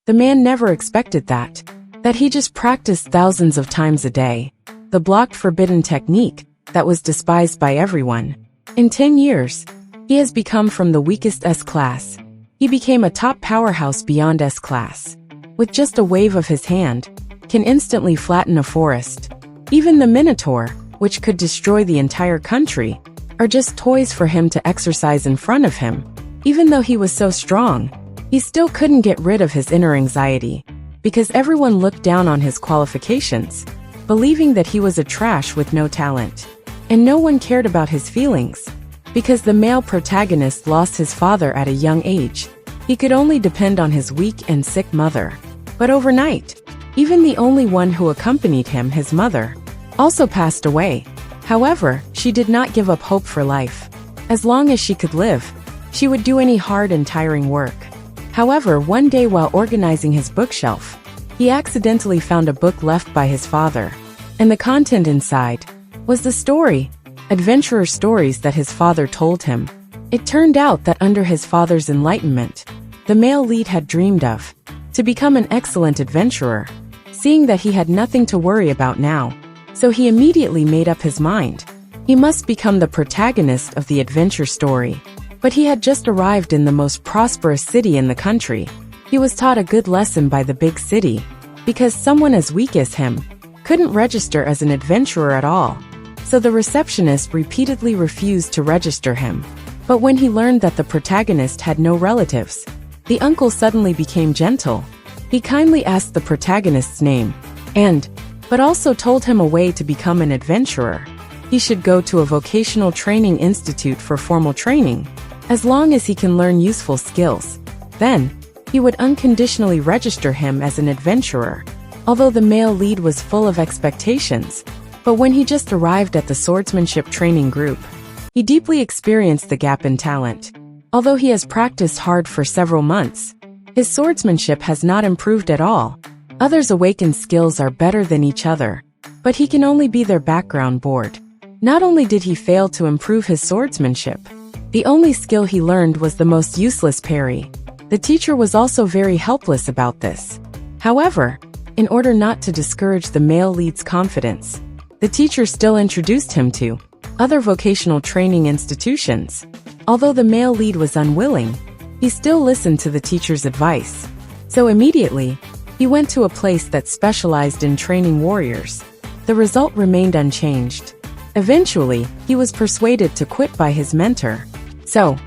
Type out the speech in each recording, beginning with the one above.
The man never expected that. That he just practiced thousands of times a day. The blocked forbidden technique that was despised by everyone. In 10 years, he has become from the weakest S-class. He became a top powerhouse beyond S-class. With just a wave of his hand, can instantly flatten a forest. Even the Minotaur, which could destroy the entire country, are just toys for him to exercise in front of him. Even though he was so strong, he still couldn't get rid of his inner anxiety, because everyone looked down on his qualifications, believing that he was a trash with no talent. And no one cared about his feelings, because the male protagonist lost his father at a young age. He could only depend on his weak and sick mother. But overnight, even the only one who accompanied him, his mother, also passed away. However, she did not give up hope for life. As long as she could live, she would do any hard and tiring work. However, one day while organizing his bookshelf, he accidentally found a book left by his father. And the content inside was the story, adventurer stories that his father told him. It turned out that under his father's enlightenment, the male lead had dreamed of to become an excellent adventurer, seeing that he had nothing to worry about now. So he immediately made up his mind. He must become the protagonist of the adventure story. But he had just arrived in the most prosperous city in the country. He was taught a good lesson by the big city, because someone as weak as him couldn't register as an adventurer at all. So the receptionist repeatedly refused to register him. But when he learned that the protagonist had no relatives, the uncle suddenly became gentle. He kindly asked the protagonist's name, but also told him a way to become an adventurer. He should go to a vocational training institute for formal training. As long as he can learn useful skills, then he would unconditionally register him as an adventurer. Although the male lead was full of expectations, but when he just arrived at the swordsmanship training group, he deeply experienced the gap in talent. Although he has practiced hard for several months, his swordsmanship has not improved at all. Others' awakened skills are better than each other, but he can only be their background board. Not only did he fail to improve his swordsmanship, the only skill he learned was the most useless parry. The teacher was also very helpless about this. However, in order not to discourage the male lead's confidence, the teacher still introduced him to other vocational training institutions. Although the male lead was unwilling, he still listened to the teacher's advice. So immediately, he went to a place that specialized in training warriors. The result remained unchanged. Eventually, he was persuaded to quit by his mentor. So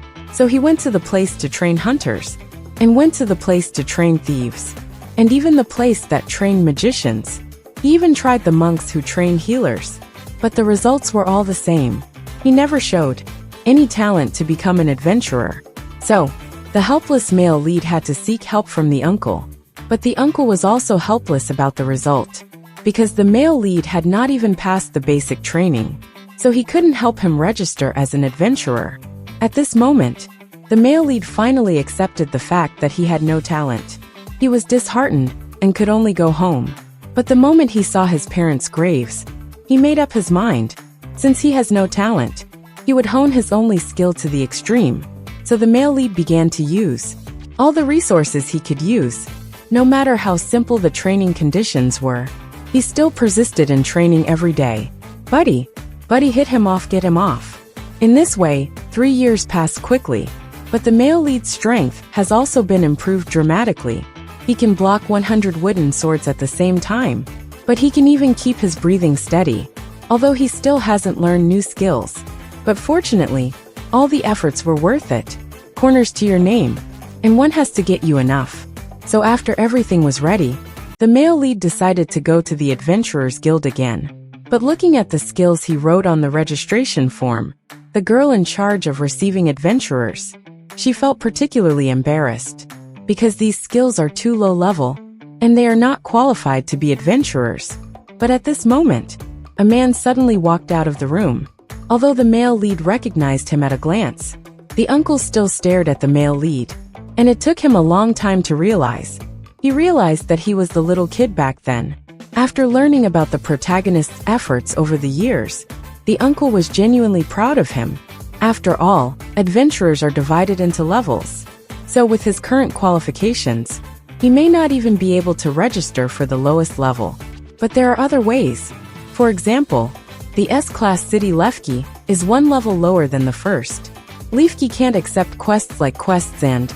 he went to the place to train hunters, and went to the place to train thieves, and even the place that trained magicians. He even tried the monks who train healers. But the results were all the same. He never showed any talent to become an adventurer. So, the helpless male lead had to seek help from the uncle. But the uncle was also helpless about the result, because the male lead had not even passed the basic training. So he couldn't help him register as an adventurer. At this moment, the male lead finally accepted the fact that he had no talent. He was disheartened and could only go home. But the moment he saw his parents' graves, he made up his mind. Since he has no talent, he would hone his only skill to the extreme. So the male lead began to use all the resources he could use. No matter how simple the training conditions were, he still persisted in training every day. Buddy, hit him off, get him off. In this way, 3 years passed quickly. But the male lead's strength has also been improved dramatically. He can block 100 wooden swords at the same time. But he can even keep his breathing steady, although he still hasn't learned new skills. But fortunately, all the efforts were worth it. Corners to your name, and one has to get you enough. So after everything was ready, the male lead decided to go to the Adventurers Guild again. But looking at the skills he wrote on the registration form, the girl in charge of receiving adventurers, she felt particularly embarrassed, because these skills are too low level, and they are not qualified to be adventurers. But at this moment, a man suddenly walked out of the room. Although the male lead recognized him at a glance, the uncle still stared at the male lead, and it took him a long time to realize. He realized that he was the little kid back then. After learning about the protagonist's efforts over the years, the uncle was genuinely proud of him. After all, adventurers are divided into levels. So with his current qualifications, He may not even be able to register for the lowest level. But there are other ways. For example, the S-Class City Lefki is one level lower than the first. Lefki can't accept quests like quests and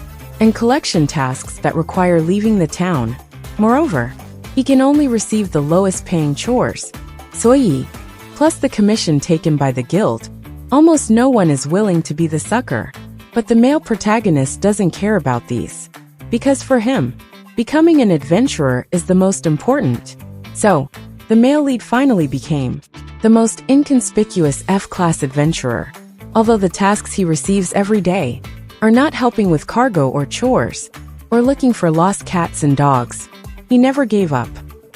collection tasks that require leaving the town. Moreover, he can only receive the lowest paying chores. Soyi, plus the commission taken by the guild. Almost no one is willing to be the sucker. But the male protagonist doesn't care about these. Because for him, becoming an adventurer is the most important. So, the male lead finally became the most inconspicuous F-class adventurer. Although the tasks he receives every day are not helping with cargo or chores, or looking for lost cats and dogs, he never gave up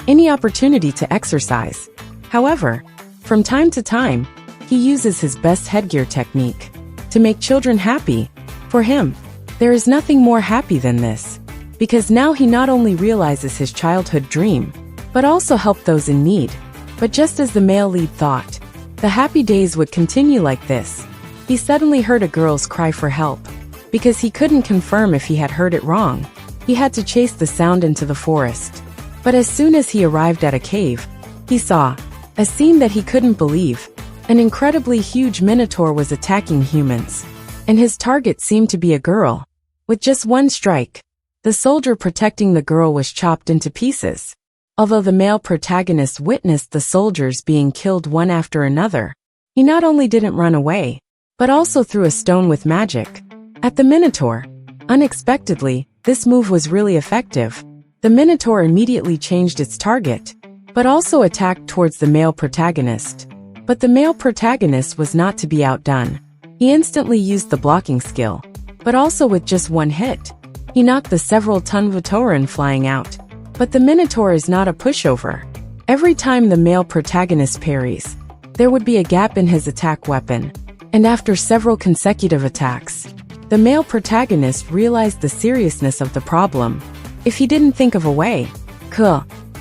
any opportunity to exercise. However, from time to time, he uses his best headgear technique to make children happy. For him, there is nothing more happy than this, because now he not only realizes his childhood dream, but also help those in need. But just as the male lead thought the happy days would continue like this, he suddenly heard a girl's cry for help. Because he couldn't confirm if he had heard it wrong, he had to chase the sound into the forest. But as soon as he arrived at a cave, he saw a scene that he couldn't believe. An incredibly huge minotaur was attacking humans, and his target seemed to be a girl. With just one strike, the soldier protecting the girl was chopped into pieces. Although the male protagonist witnessed the soldiers being killed one after another, he not only didn't run away, but also threw a stone with magic at the minotaur. Unexpectedly, this move was really effective. The minotaur immediately changed its target, but also attacked towards the male protagonist. But the male protagonist was not to be outdone. He instantly used the blocking skill, but also with just one hit, he knocked the several-ton Vatoran flying out. But the minotaur is not a pushover. Every time the male protagonist parries, there would be a gap in his attack weapon. And after several consecutive attacks, the male protagonist realized the seriousness of the problem. If he didn't think of a way,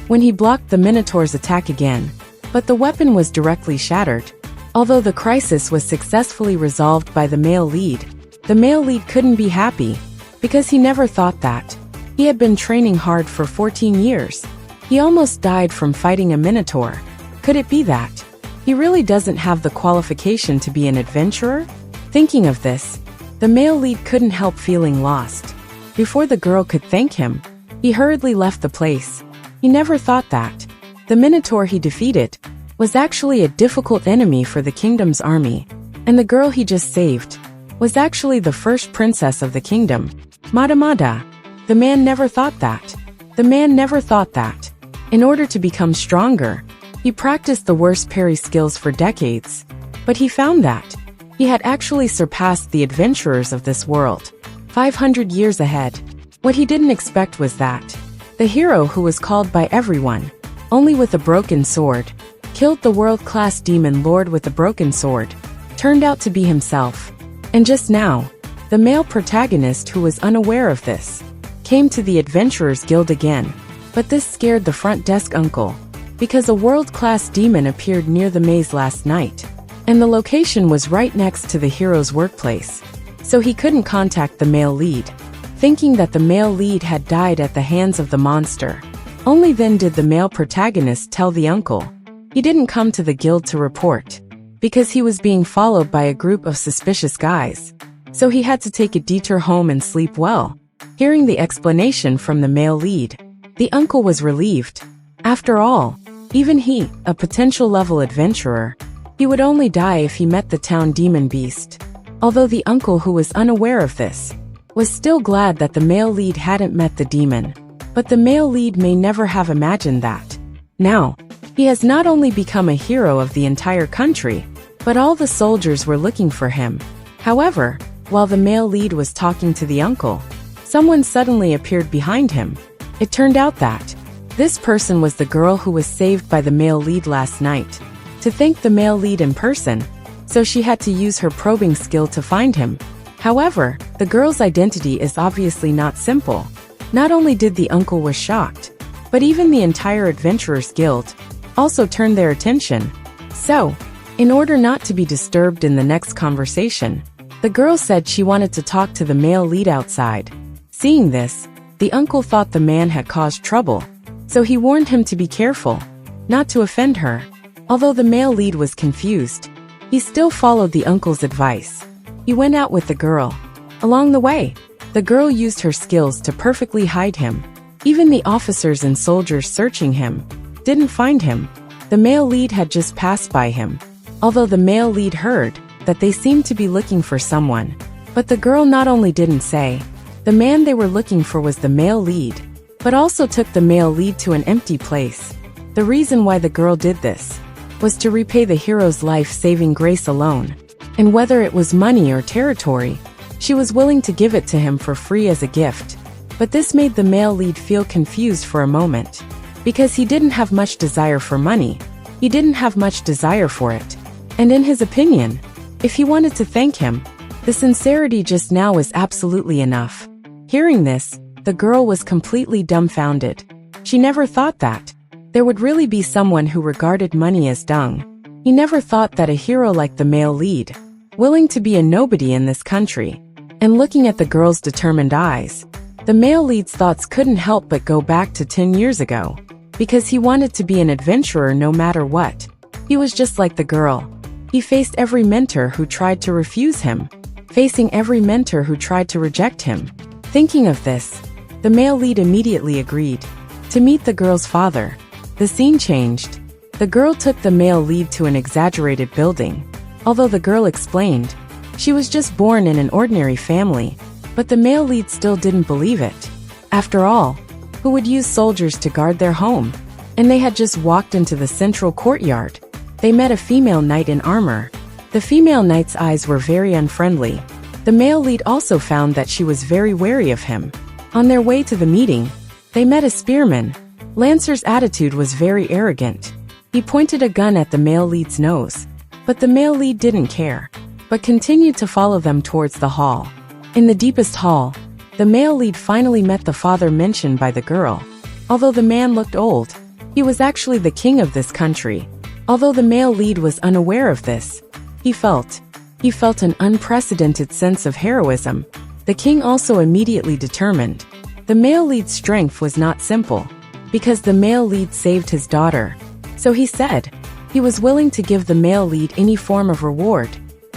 when he blocked the minotaur's attack again, but the weapon was directly shattered. Although the crisis was successfully resolved by the male lead couldn't be happy, because he never thought that. He had been training hard for 14 years. He almost died from fighting a minotaur. Could it be that he really doesn't have the qualification to be an adventurer? Thinking of this, the male lead couldn't help feeling lost. Before the girl could thank him, he hurriedly left the place. He never thought that the minotaur he defeated was actually a difficult enemy for the kingdom's army, and the girl he just saved was actually the first princess of the kingdom, Madamada. The man never thought that. In order to become stronger, he practiced the worst parry skills for decades. But he found that he had actually surpassed the adventurers of this world, 500 years ahead. What he didn't expect was that the hero who was called by everyone only with a broken sword, killed the world-class demon lord with a broken sword, turned out to be himself. And just now, the male protagonist who was unaware of this came to the Adventurers Guild again. But this scared the front desk uncle, because a world-class demon appeared near the maze last night, and the location was right next to the hero's workplace. So he couldn't contact the male lead, thinking that the male lead had died at the hands of the monster. Only then did the male protagonist tell the uncle he didn't come to the guild to report, because he was being followed by a group of suspicious guys. So he had to take a detour home and sleep well. Hearing the explanation from the male lead, the uncle was relieved. After all, even he, a potential level adventurer, he would only die if he met the town demon beast. Although the uncle, who was unaware of this, was still glad that the male lead hadn't met the demon. But the male lead may never have imagined that. Now, he has not only become a hero of the entire country, but all the soldiers were looking for him. However, while the male lead was talking to the uncle, someone suddenly appeared behind him. It turned out that this person was the girl who was saved by the male lead last night. To thank the male lead in person, so she had to use her probing skill to find him. However, the girl's identity is obviously not simple. Not only did the uncle was shocked, but even the entire Adventurers Guild also turned their attention. So, in order not to be disturbed in the next conversation, the girl said she wanted to talk to the male lead outside. Seeing this, The uncle thought the man had caused trouble, so he warned him to be careful, not to offend her. Although the male lead was confused, he still followed the uncle's advice. He went out with the girl. Along the way, the girl used her skills to perfectly hide him. Even the officers and soldiers searching him didn't find him. The male lead had just passed by him. Although the male lead heard that they seemed to be looking for someone. But the girl not only didn't say the man they were looking for was the male lead, but also took the male lead to an empty place. The reason why the girl did this was to repay the hero's life-saving grace alone. And whether it was money or territory, she was willing to give it to him for free as a gift. But this made the male lead feel confused for a moment. Because he didn't have much desire for money. He didn't have much desire for it. And in his opinion, if he wanted to thank him, the sincerity just now was absolutely enough. Hearing this, the girl was completely dumbfounded. She never thought that there would really be someone who regarded money as dung. He never thought that a hero like the male lead, willing to be a nobody in this country, and looking at the girl's determined eyes, the male lead's thoughts couldn't help but go back to 10 years ago, because he wanted to be an adventurer no matter what. He was just like the girl. He faced every mentor who tried to refuse him, facing every mentor who tried to reject him. Thinking of this, the male lead immediately agreed to meet the girl's father. The scene changed. The girl took the male lead to an exaggerated building. Although the girl explained she was just born in an ordinary family, but the male lead still didn't believe it. After all, who would use soldiers to guard their home? And they had just walked into the central courtyard. They met a female knight in armor. The female knight's eyes were very unfriendly. The male lead also found that she was very wary of him. On their way to the meeting, they met a spearman. Lancer's attitude was very arrogant. He pointed a gun at the male lead's nose. But the male lead didn't care, but continued to follow them towards the hall. In the deepest hall, the male lead finally met the father mentioned by the girl. Although the man looked old, he was actually the king of this country. Although the male lead was unaware of this, he felt an unprecedented sense of heroism. The king also immediately determined. The male lead's strength was not simple, because the male lead saved his daughter. So he said he was willing to give the male lead any form of reward.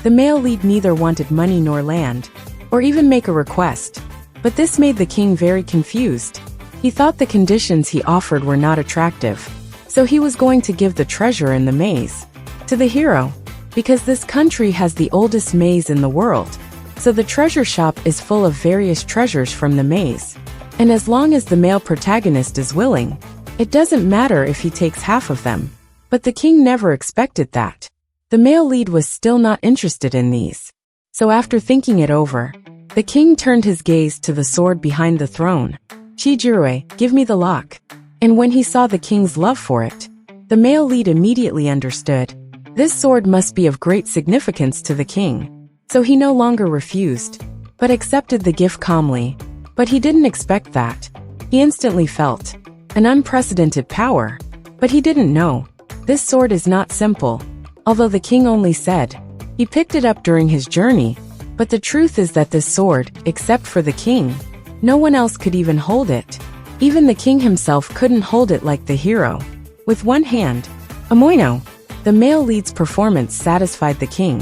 The male lead neither wanted money nor land, or even make a request. But this made the king very confused. He thought the conditions he offered were not attractive. So he was going to give the treasure in the maze to the hero, because this country has the oldest maze in the world. So the treasure shop is full of various treasures from the maze. And as long as the male protagonist is willing, it doesn't matter if he takes half of them. But the king never expected that. The male lead was still not interested in these. So after thinking it over, the king turned his gaze to the sword behind the throne. Chijirue, give me the lock. And when he saw the king's love for it, the male lead immediately understood. This sword must be of great significance to the king. So he no longer refused, but accepted the gift calmly. But he didn't expect that. He instantly felt an unprecedented power. But he didn't know. This sword is not simple. Although the king only said he picked it up during his journey. But the truth is that this sword, except for the king, no one else could even hold it. Even the king himself couldn't hold it like the hero. With one hand, Amoino, the male lead's performance satisfied the king.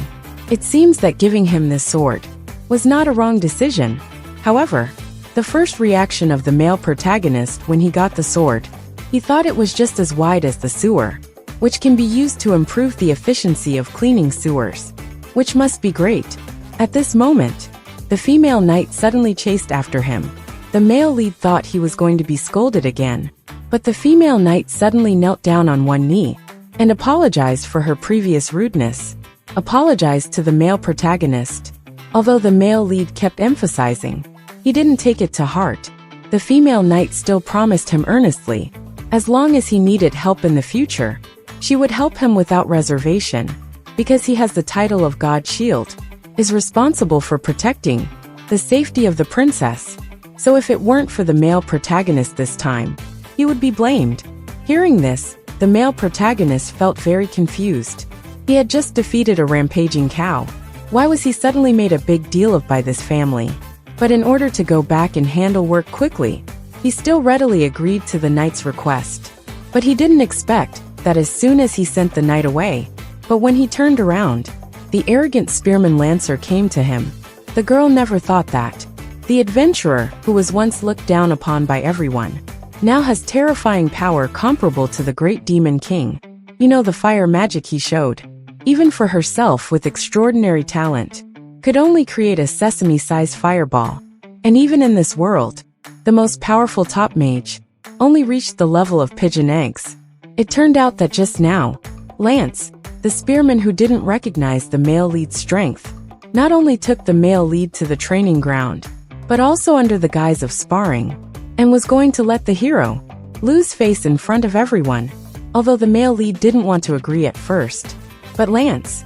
It seems that giving him this sword was not a wrong decision. However, the first reaction of the male protagonist when he got the sword, he thought it was just as wide as the sewer, which can be used to improve the efficiency of cleaning sewers, which must be great. At this moment, the female knight suddenly chased after him. The male lead thought he was going to be scolded again, but the female knight suddenly knelt down on one knee and apologized for her previous rudeness. Apologized to the male protagonist. Although the male lead kept emphasizing, he didn't take it to heart. The female knight still promised him earnestly, as long as he needed help in the future, she would help him without reservation, because he has the title of God Shield, is responsible for protecting the safety of the princess. So if it weren't for the male protagonist this time, he would be blamed. Hearing this, the male protagonist felt very confused. He had just defeated a rampaging cow. Why was he suddenly made a big deal of by this family? But in order to go back and handle work quickly, He still readily agreed to the knight's request. But he didn't expect that as soon as he sent the knight away. But when he turned around, the arrogant spearman Lancer came to him. The girl never thought that. The adventurer, who was once looked down upon by everyone, now has terrifying power comparable to the great demon king. You know, the fire magic he showed. Even for herself with extraordinary talent, could only create a sesame-sized fireball. And even in this world, the most powerful top mage only reached the level of pigeon eggs. It turned out that just now, Lance, the spearman who didn't recognize the male lead's strength, not only took the male lead to the training ground, but also under the guise of sparring, and was going to let the hero lose face in front of everyone. Although the male lead didn't want to agree at first. But Lance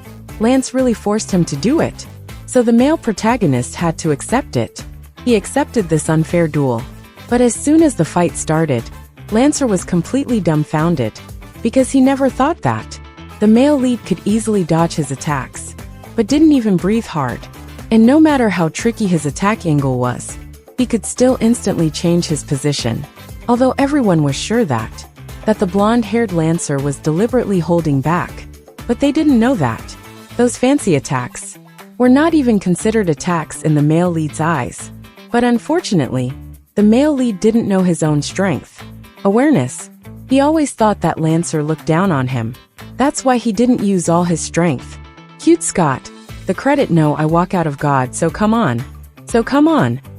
really forced him to do it. So the male protagonist had to accept it. He accepted this unfair duel. But as soon as the fight started, Lancer was completely dumbfounded, because he never thought that the male lead could easily dodge his attacks, but didn't even breathe hard. And no matter how tricky his attack angle was, he could still instantly change his position. Although everyone was sure that the blonde-haired Lancer was deliberately holding back. But they didn't know that those fancy attacks were not even considered attacks in the male lead's eyes. But unfortunately, the male lead didn't know his own strength. Awareness. He always thought that Lancer looked down on him. That's why he didn't use all his strength. Cute Scott. The credit no I walk out of God so come on.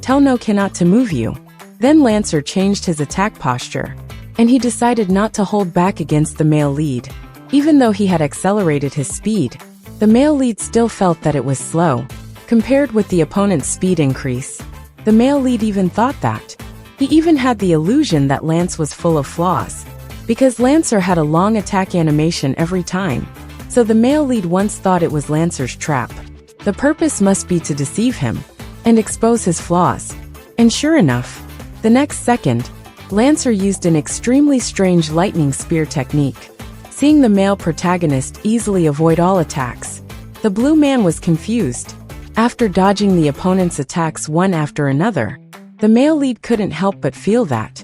Tell no cannot to move you. Then Lancer changed his attack posture. And he decided not to hold back against the male lead. Even though he had accelerated his speed, the male lead still felt that it was slow, compared with the opponent's speed increase. The male lead even thought that. He even had the illusion that Lance was full of flaws, because Lancer had a long attack animation every time. So the male lead once thought it was Lancer's trap. The purpose must be to deceive him, and expose his flaws. And sure enough, the next second, Lancer used an extremely strange lightning spear technique. Seeing the male protagonist easily avoid all attacks, the blue man was confused. After dodging the opponent's attacks one after another, the male lead couldn't help but feel that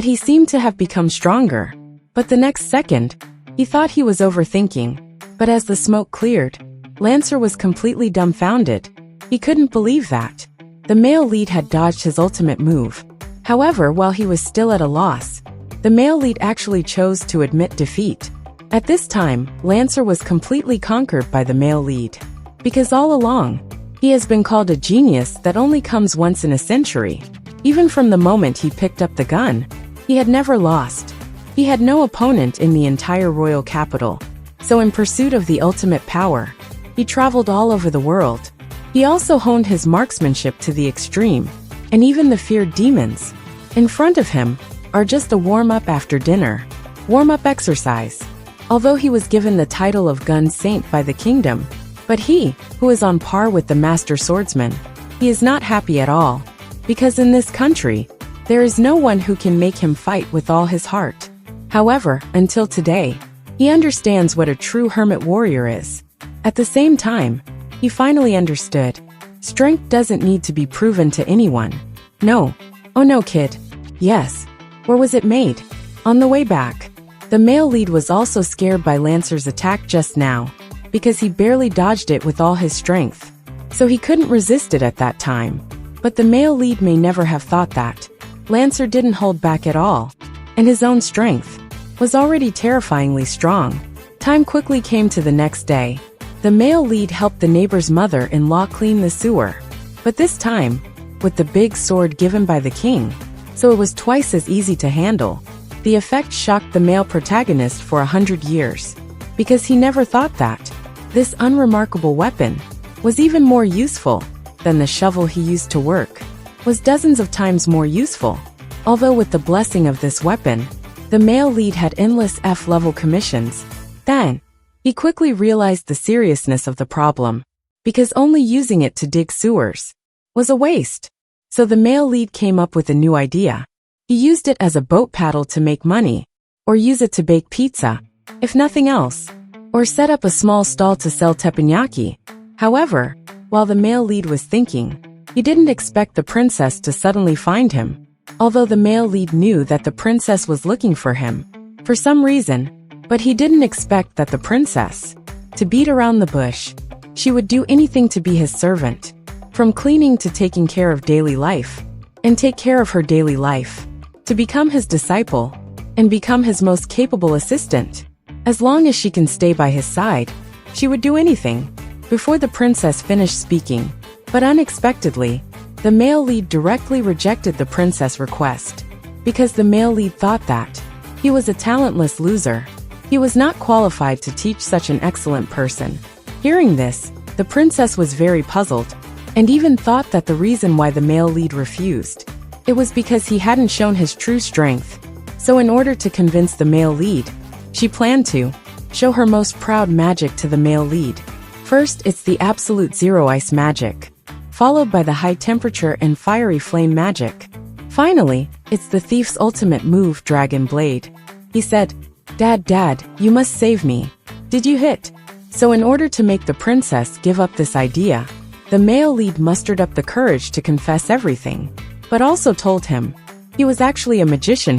he seemed to have become stronger. But the next second, he thought he was overthinking. But as the smoke cleared, Lancer was completely dumbfounded. He couldn't believe that the male lead had dodged his ultimate move. However, while he was still at a loss, the male lead actually chose to admit defeat. At this time, Lancer was completely conquered by the male lead. Because all along, he has been called a genius that only comes once in a century. Even from the moment he picked up the gun, he had never lost. He had no opponent in the entire royal capital. So in pursuit of the ultimate power, he traveled all over the world. He also honed his marksmanship to the extreme, and even the feared demons in front of him are just a warm-up after dinner. Warm-up exercise. Although he was given the title of Gun Saint by the kingdom, but he, who is on par with the master swordsman, he is not happy at all. Because in this country, there is no one who can make him fight with all his heart. However, until today, he understands what a true hermit warrior is. At the same time, he finally understood. Strength doesn't need to be proven to anyone. No. Oh no, kid. Yes. Where was it made? On the way back, the male lead was also scared by Lancer's attack just now, because he barely dodged it with all his strength. So he couldn't resist it at that time. But the male lead may never have thought that Lancer didn't hold back at all, and his own strength was already terrifyingly strong. Time quickly came to the next day. The male lead helped the neighbor's mother-in-law clean the sewer, but this time, with the big sword given by the king, so it was twice as easy to handle. The effect shocked the male protagonist for 100 years, because he never thought that this unremarkable weapon was even more useful than the shovel he used to work, was dozens of times more useful. Although with the blessing of this weapon, the male lead had endless F-level commissions. Then, he quickly realized the seriousness of the problem, because only using it to dig sewers was a waste. So the male lead came up with a new idea. He used it as a boat paddle to make money, or use it to bake pizza, if nothing else, or set up a small stall to sell teppanyaki. However, while the male lead was thinking, he didn't expect the princess to suddenly find him. although the male lead knew that the princess was looking for him, for some reason, but he didn't expect that the princess, to beat around the bush, she would do anything to be his servant, from cleaning to taking care of daily life, and take care of her daily life, to become his disciple, and become his most capable assistant. As long as she can stay by his side, she would do anything. Before the princess finished speaking, but unexpectedly, the male lead directly rejected the princess' request, because the male lead thought that he was a talentless loser. He was not qualified to teach such an excellent person. Hearing this, the princess was very puzzled, and even thought that the reason why the male lead refused, it was because he hadn't shown his true strength. So in order to convince the male lead, she planned to show her most proud magic to the male lead. First, it's the absolute zero ice magic, followed by the high temperature and fiery flame magic. Finally, it's the thief's ultimate move, Dragon Blade. He said, Dad, you must save me. Did you hit? So in order to make the princess give up this idea, the male lead mustered up the courage to confess everything, but also told him he was actually a magician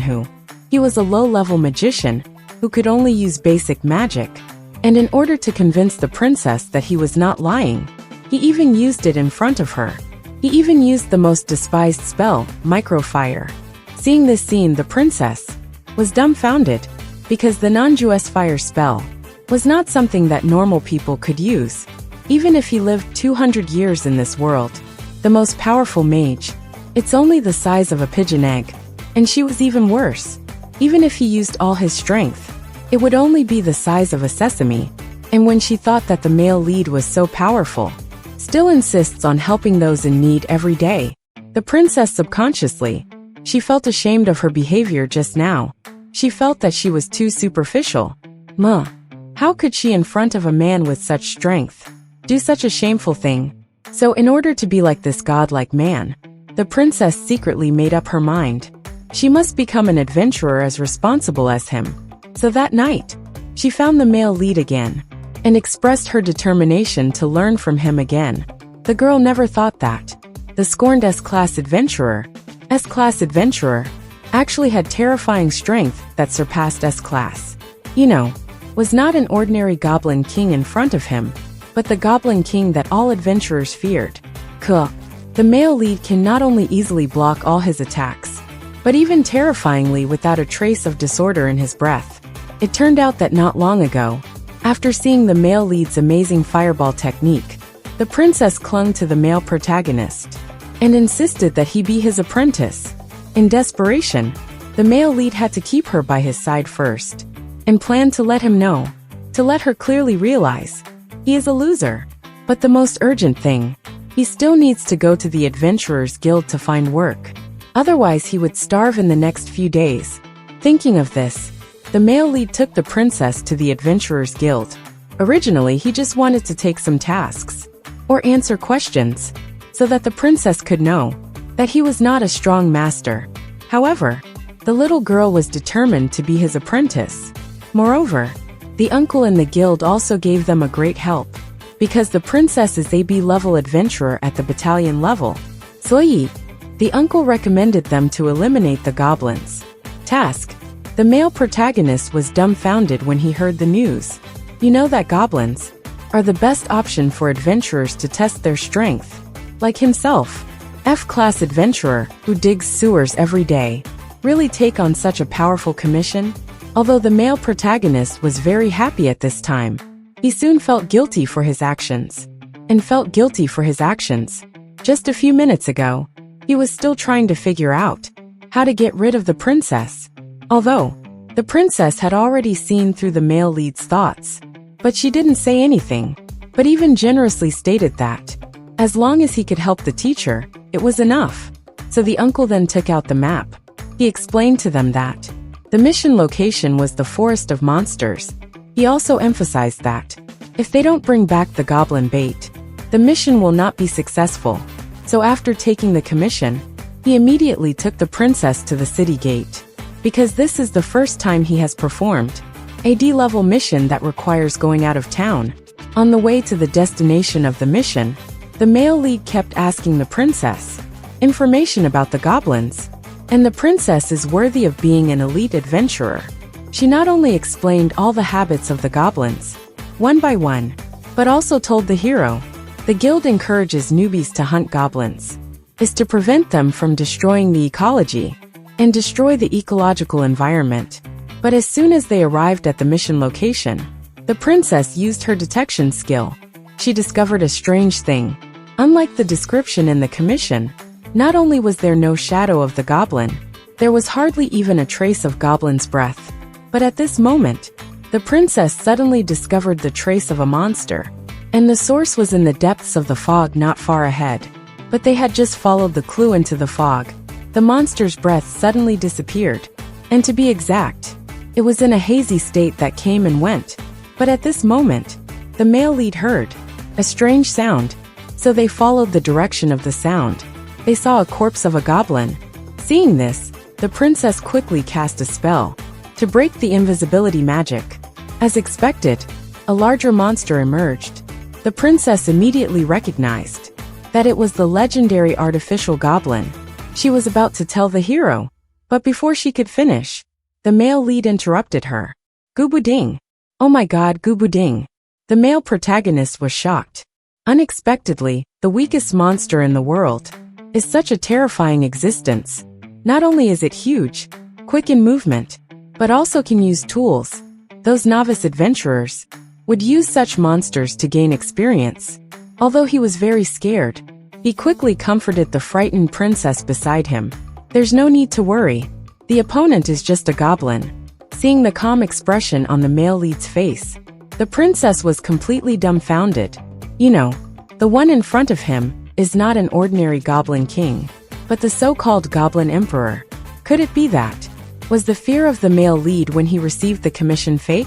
he was a low-level magician who could only use basic magic. And in order to convince the princess that he was not lying, he even used it in front of her. He even used the most despised spell, microfire. Seeing this scene, the princess was dumbfounded, because the non-Jewish fire spell was not something that normal people could use. Even if he lived 200 years in this world, the most powerful mage, it's only the size of a pigeon egg. And she was even worse. Even if he used all his strength, it would only be the size of a sesame. And when she thought that the male lead was so powerful, still insists on helping those in need every day, the princess subconsciously, she felt ashamed of her behavior just now. She felt that she was too superficial. How could she, in front of a man with such strength, do such a shameful thing? So in order to be like this godlike man, the princess secretly made up her mind. She must become an adventurer as responsible as him. So that night, she found the male lead again, and expressed her determination to learn from him again. The girl never thought that the scorned S-class adventurer, actually had terrifying strength that surpassed S-class. Was not an ordinary goblin king in front of him, but the goblin king that all adventurers feared. The male lead can not only easily block all his attacks, but even terrifyingly without a trace of disorder in his breath. It turned out that not long ago, after seeing the male lead's amazing fireball technique, the princess clung to the male protagonist and insisted that he be his apprentice. In desperation, the male lead had to keep her by his side first, and planned to let him know, to let her clearly realize, he is a loser. But the most urgent thing, he still needs to go to the Adventurers Guild to find work. Otherwise he would starve in the next few days. Thinking of this, the male lead took the princess to the Adventurers Guild. Originally he just wanted to take some tasks, or answer questions, so that the princess could know that he was not a strong master. However, the little girl was determined to be his apprentice. Moreover, the uncle in the guild also gave them a great help, because the princess is a B-level adventurer at the battalion level. So the uncle recommended them to eliminate the goblins. Task. The male protagonist was dumbfounded when he heard the news. You know that goblins are the best option for adventurers to test their strength. Like himself, F-class adventurer who digs sewers every day, really take on such a powerful commission? Although the male protagonist was very happy at this time, he soon felt guilty for his actions. Just a few minutes ago, he was still trying to figure out how to get rid of the princess. Although, the princess had already seen through the male lead's thoughts, but she didn't say anything, but even generously stated that, as long as he could help the teacher, it was enough. So the uncle then took out the map. He explained to them that the mission location was the Forest of Monsters. He also emphasized that if they don't bring back the goblin bait, the mission will not be successful. So after taking the commission, he immediately took the princess to the city gate, because this is the first time he has performed a D-level mission that requires going out of town. On the way to the destination of the mission, the male lead kept asking the princess information about the goblins. and the princess is worthy of being an elite adventurer. She not only explained all the habits of the goblins, one by one, but also told the hero, the guild encourages newbies to hunt goblins, is to prevent them from destroying the ecology and destroy the ecological environment. But as soon as they arrived at the mission location, the princess used her detection skill. She discovered a strange thing. Unlike the description in the commission, not only was there no shadow of the goblin, there was hardly even a trace of goblin's breath. But at this moment, the princess suddenly discovered the trace of a monster, and the source was in the depths of the fog not far ahead. But they had just followed the clue into the fog. The monster's breath suddenly disappeared, and to be exact, it was in a hazy state that came and went. But at this moment, the male lead heard a strange sound, so they followed the direction of the sound. They saw a corpse of a goblin. Seeing this, the princess quickly cast a spell to break the invisibility magic. As expected, a larger monster emerged. The princess immediately recognized that it was the legendary artificial goblin. She was about to tell the hero, but before she could finish, the male lead interrupted her. Gooboo-ding. Oh my god, Gooboo-ding. The male protagonist was shocked. Unexpectedly, the weakest monster in the world is such a terrifying existence. Not only is it huge, quick in movement, but also can use tools. Those novice adventurers would use such monsters to gain experience. Although he was very scared, he quickly comforted the frightened princess beside him. There's no need to worry. The opponent is just a goblin. Seeing the calm expression on the male lead's face, the princess was completely dumbfounded. You know, the one in front of him is not an ordinary goblin king, but the so-called goblin emperor. Could it be that? Was the fear of the male lead when he received the commission fake?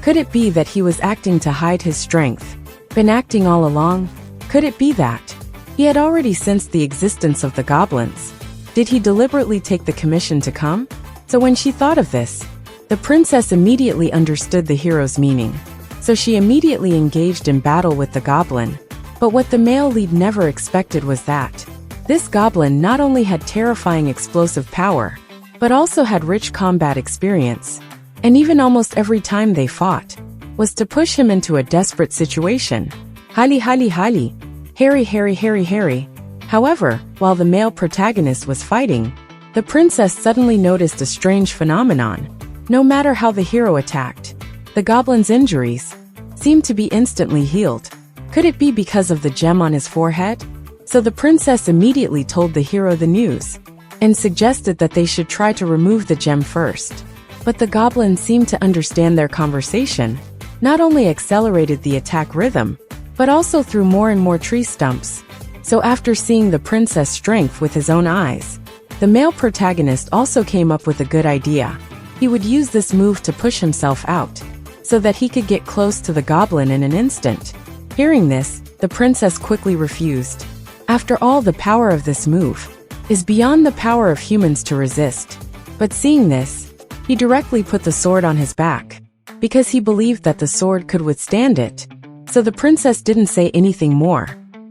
Could it be that he was acting to hide his strength? Been acting all along? Could it be that he had already sensed the existence of the goblins? Did he deliberately take the commission to come? So when she thought of this, the princess immediately understood the hero's meaning. So she immediately engaged in battle with the goblin. But what the male lead never expected was that this goblin not only had terrifying explosive power, but also had rich combat experience. And even almost every time they fought was to push him into a desperate situation. Hali hali hali. Harry Harry Harry Harry. However, while the male protagonist was fighting, the princess suddenly noticed a strange phenomenon. No matter how the hero attacked, the goblin's injuries seemed to be instantly healed. Could it be because of the gem on his forehead? So the princess immediately told the hero the news and suggested that they should try to remove the gem first. But the goblin seemed to understand their conversation, not only accelerated the attack rhythm, but also threw more and more tree stumps. So after seeing the princess' strength with his own eyes, the male protagonist also came up with a good idea. He would use this move to push himself out, so that he could get close to the goblin in an instant. Hearing this, the princess quickly refused. After all, the power of this move is beyond the power of humans to resist. But seeing this, he directly put the sword on his back, because he believed that the sword could withstand it. So the princess didn't say anything more,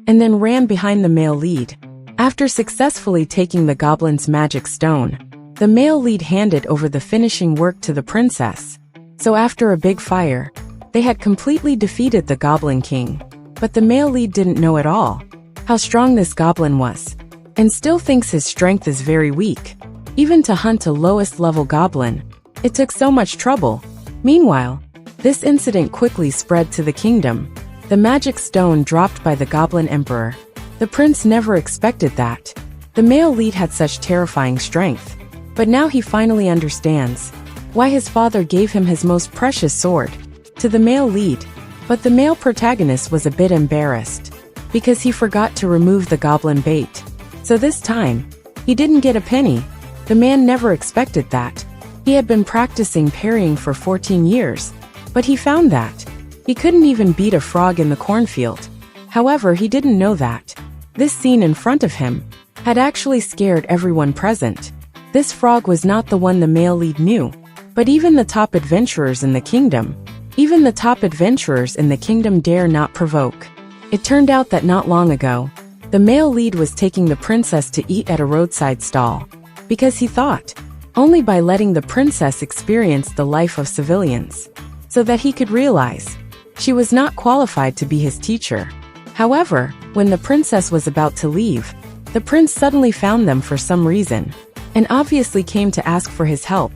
and then ran behind the male lead. After successfully taking the goblin's magic stone, the male lead handed over the finishing work to the princess. So after a big fire, they had completely defeated the goblin king. But the male lead didn't know at all how strong this goblin was, and still thinks his strength is very weak. Even to hunt a lowest level goblin, it took so much trouble. Meanwhile, this incident quickly spread to the kingdom. The magic stone dropped by the goblin emperor. The prince never expected that the male lead had such terrifying strength. But now he finally understands why his father gave him his most precious sword to the male lead. But the male protagonist was a bit embarrassed, because he forgot to remove the goblin bait. So this time, he didn't get a penny. The man never expected that. He had been practicing parrying for 14 years, but he found that he couldn't even beat a frog in the cornfield. However, he didn't know that this scene in front of him had actually scared everyone present. This frog was not the one the male lead knew, but even the top adventurers in the kingdom. Even the top adventurers in the kingdom dare not provoke. It turned out that not long ago, the male lead was taking the princess to eat at a roadside stall. because he thought, only by letting the princess experience the life of civilians, so that he could realize she was not qualified to be his teacher. However, when the princess was about to leave, the prince suddenly found them for some reason, and obviously came to ask for his help.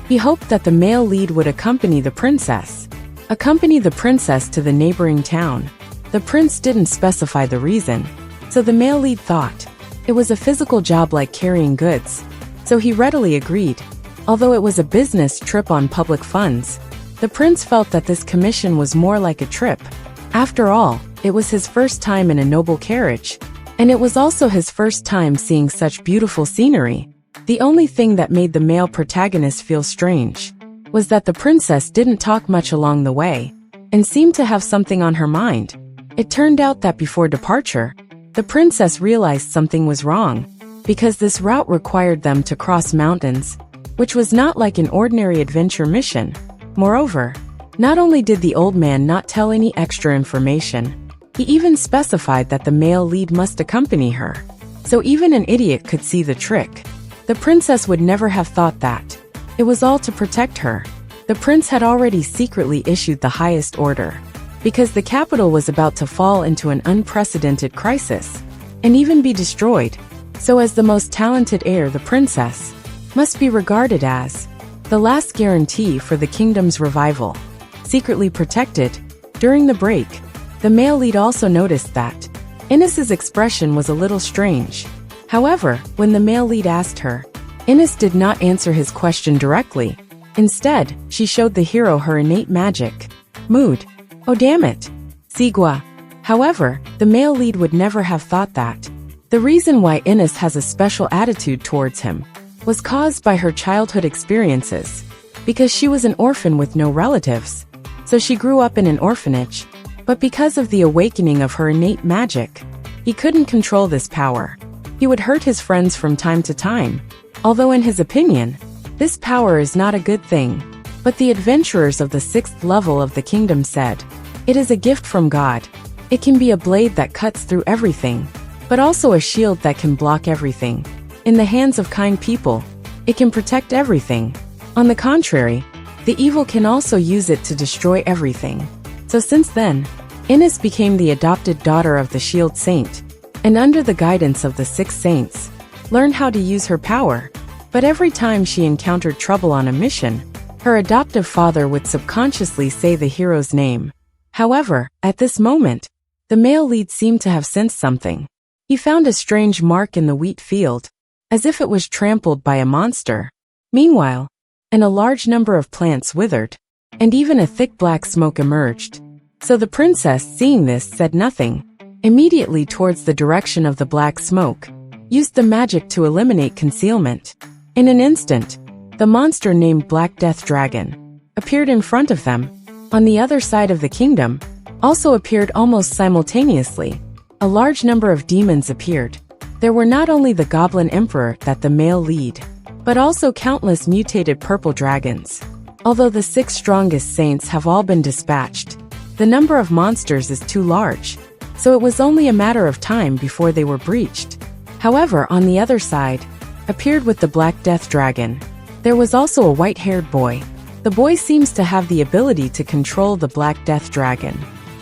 He hoped that the male lead would accompany the princess to the neighboring town. The prince didn't specify the reason, so the male lead thought it was a physical job like carrying goods, so he readily agreed. Although it was a business trip on public funds, the prince felt that this commission was more like a trip. After all, it was his first time in a noble carriage, and it was also his first time seeing such beautiful scenery. The only thing that made the male protagonist feel strange was that the princess didn't talk much along the way, and seemed to have something on her mind. It turned out that before departure, the princess realized something was wrong, because this route required them to cross mountains, which was not like an ordinary adventure mission. Moreover, not only did the old man not tell any extra information, he even specified that the male lead must accompany her. So even an idiot could see the trick. The princess would never have thought that. It was all to protect her. The prince had already secretly issued the highest order, because the capital was about to fall into an unprecedented crisis, and even be destroyed. So as the most talented heir, the princess must be regarded as the last guarantee for the kingdom's revival. Secretly protected. During the break, the male lead also noticed that Ines' expression was a little strange. However, when the male lead asked her, Ines did not answer his question directly. Instead, she showed the hero her innate magic. Mood. Oh damn it. Sigua. However, the male lead would never have thought that. The reason why Ines has a special attitude towards him was caused by her childhood experiences, because she was an orphan with no relatives. So she grew up in an orphanage, but because of the awakening of her innate magic, he couldn't control this power. He would hurt his friends from time to time, although in his opinion, this power is not a good thing. But the adventurers of the 6th level of the kingdom said, it is a gift from God. It can be a blade that cuts through everything, but also a shield that can block everything. In the hands of kind people, it can protect everything. On the contrary, the evil can also use it to destroy everything. So since then, Ines became the adopted daughter of the Shield Saint, and under the guidance of the 6 saints, learned how to use her power. But every time she encountered trouble on a mission, her adoptive father would subconsciously say the hero's name. However, at this moment, the male lead seemed to have sensed something. He found a strange mark in the wheat field, as if it was trampled by a monster. Meanwhile, a large number of plants withered, and even a thick black smoke emerged. So the princess, seeing this, said nothing. Immediately towards the direction of the black smoke, used the magic to eliminate concealment. In an instant, the monster named Black Death Dragon appeared in front of them. On the other side of the kingdom, also appeared almost simultaneously. A large number of demons appeared. There were not only the Goblin Emperor that the male lead, but also countless mutated purple dragons. Although the 6 strongest saints have all been dispatched, the number of monsters is too large, so it was only a matter of time before they were breached. However, on the other side, appeared with the Black Death Dragon, there was also a white-haired boy. The boy seems to have the ability to control the Black Death Dragon.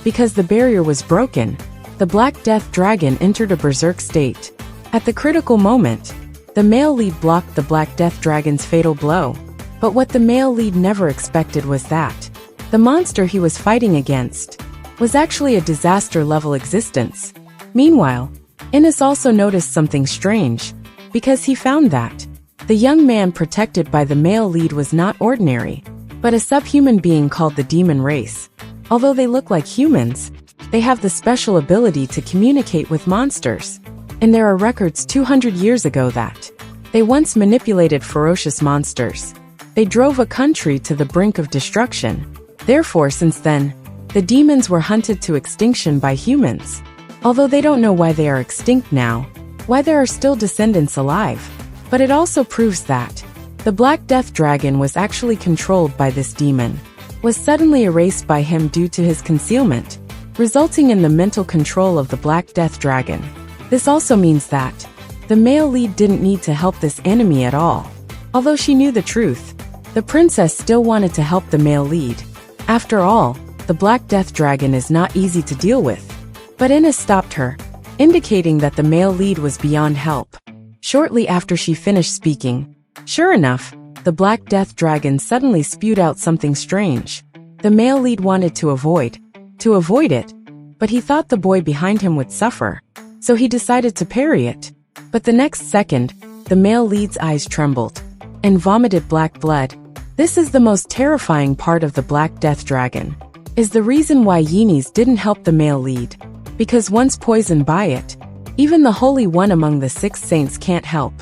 Because the barrier was broken, the Black Death Dragon entered a berserk state. At the critical moment, the male lead blocked the Black Death Dragon's fatal blow. But what the male lead never expected was that the monster he was fighting against was actually a disaster-level existence. Meanwhile, Ines also noticed something strange, because he found that the young man protected by the male lead was not ordinary, but a subhuman being called the demon race. Although they look like humans, they have the special ability to communicate with monsters. And there are records 200 years ago that they once manipulated ferocious monsters. They drove a country to the brink of destruction. Therefore, since then, the demons were hunted to extinction by humans. Although they don't know why they are extinct now, why there are still descendants alive. But it also proves that the Black Death Dragon was actually controlled by this demon, was suddenly erased by him due to his concealment, resulting in the mental control of the Black Death Dragon. This also means that The male lead didn't need to help this enemy at all. Although she knew the truth, the princess still wanted to help the male lead. After all, the Black Death Dragon is not easy to deal with. But Ines stopped her, indicating that the male lead was beyond help. Shortly after she finished speaking, sure enough, the Black Death Dragon suddenly spewed out something strange. The male lead wanted to avoid it, but he thought the boy behind him would suffer, so he decided to parry it. But the next second, the male lead's eyes trembled and vomited black blood. This is the most terrifying part of the Black Death Dragon, is the reason why Ines didn't help the male lead, because once poisoned by it, even the Holy One among the 6 saints can't help.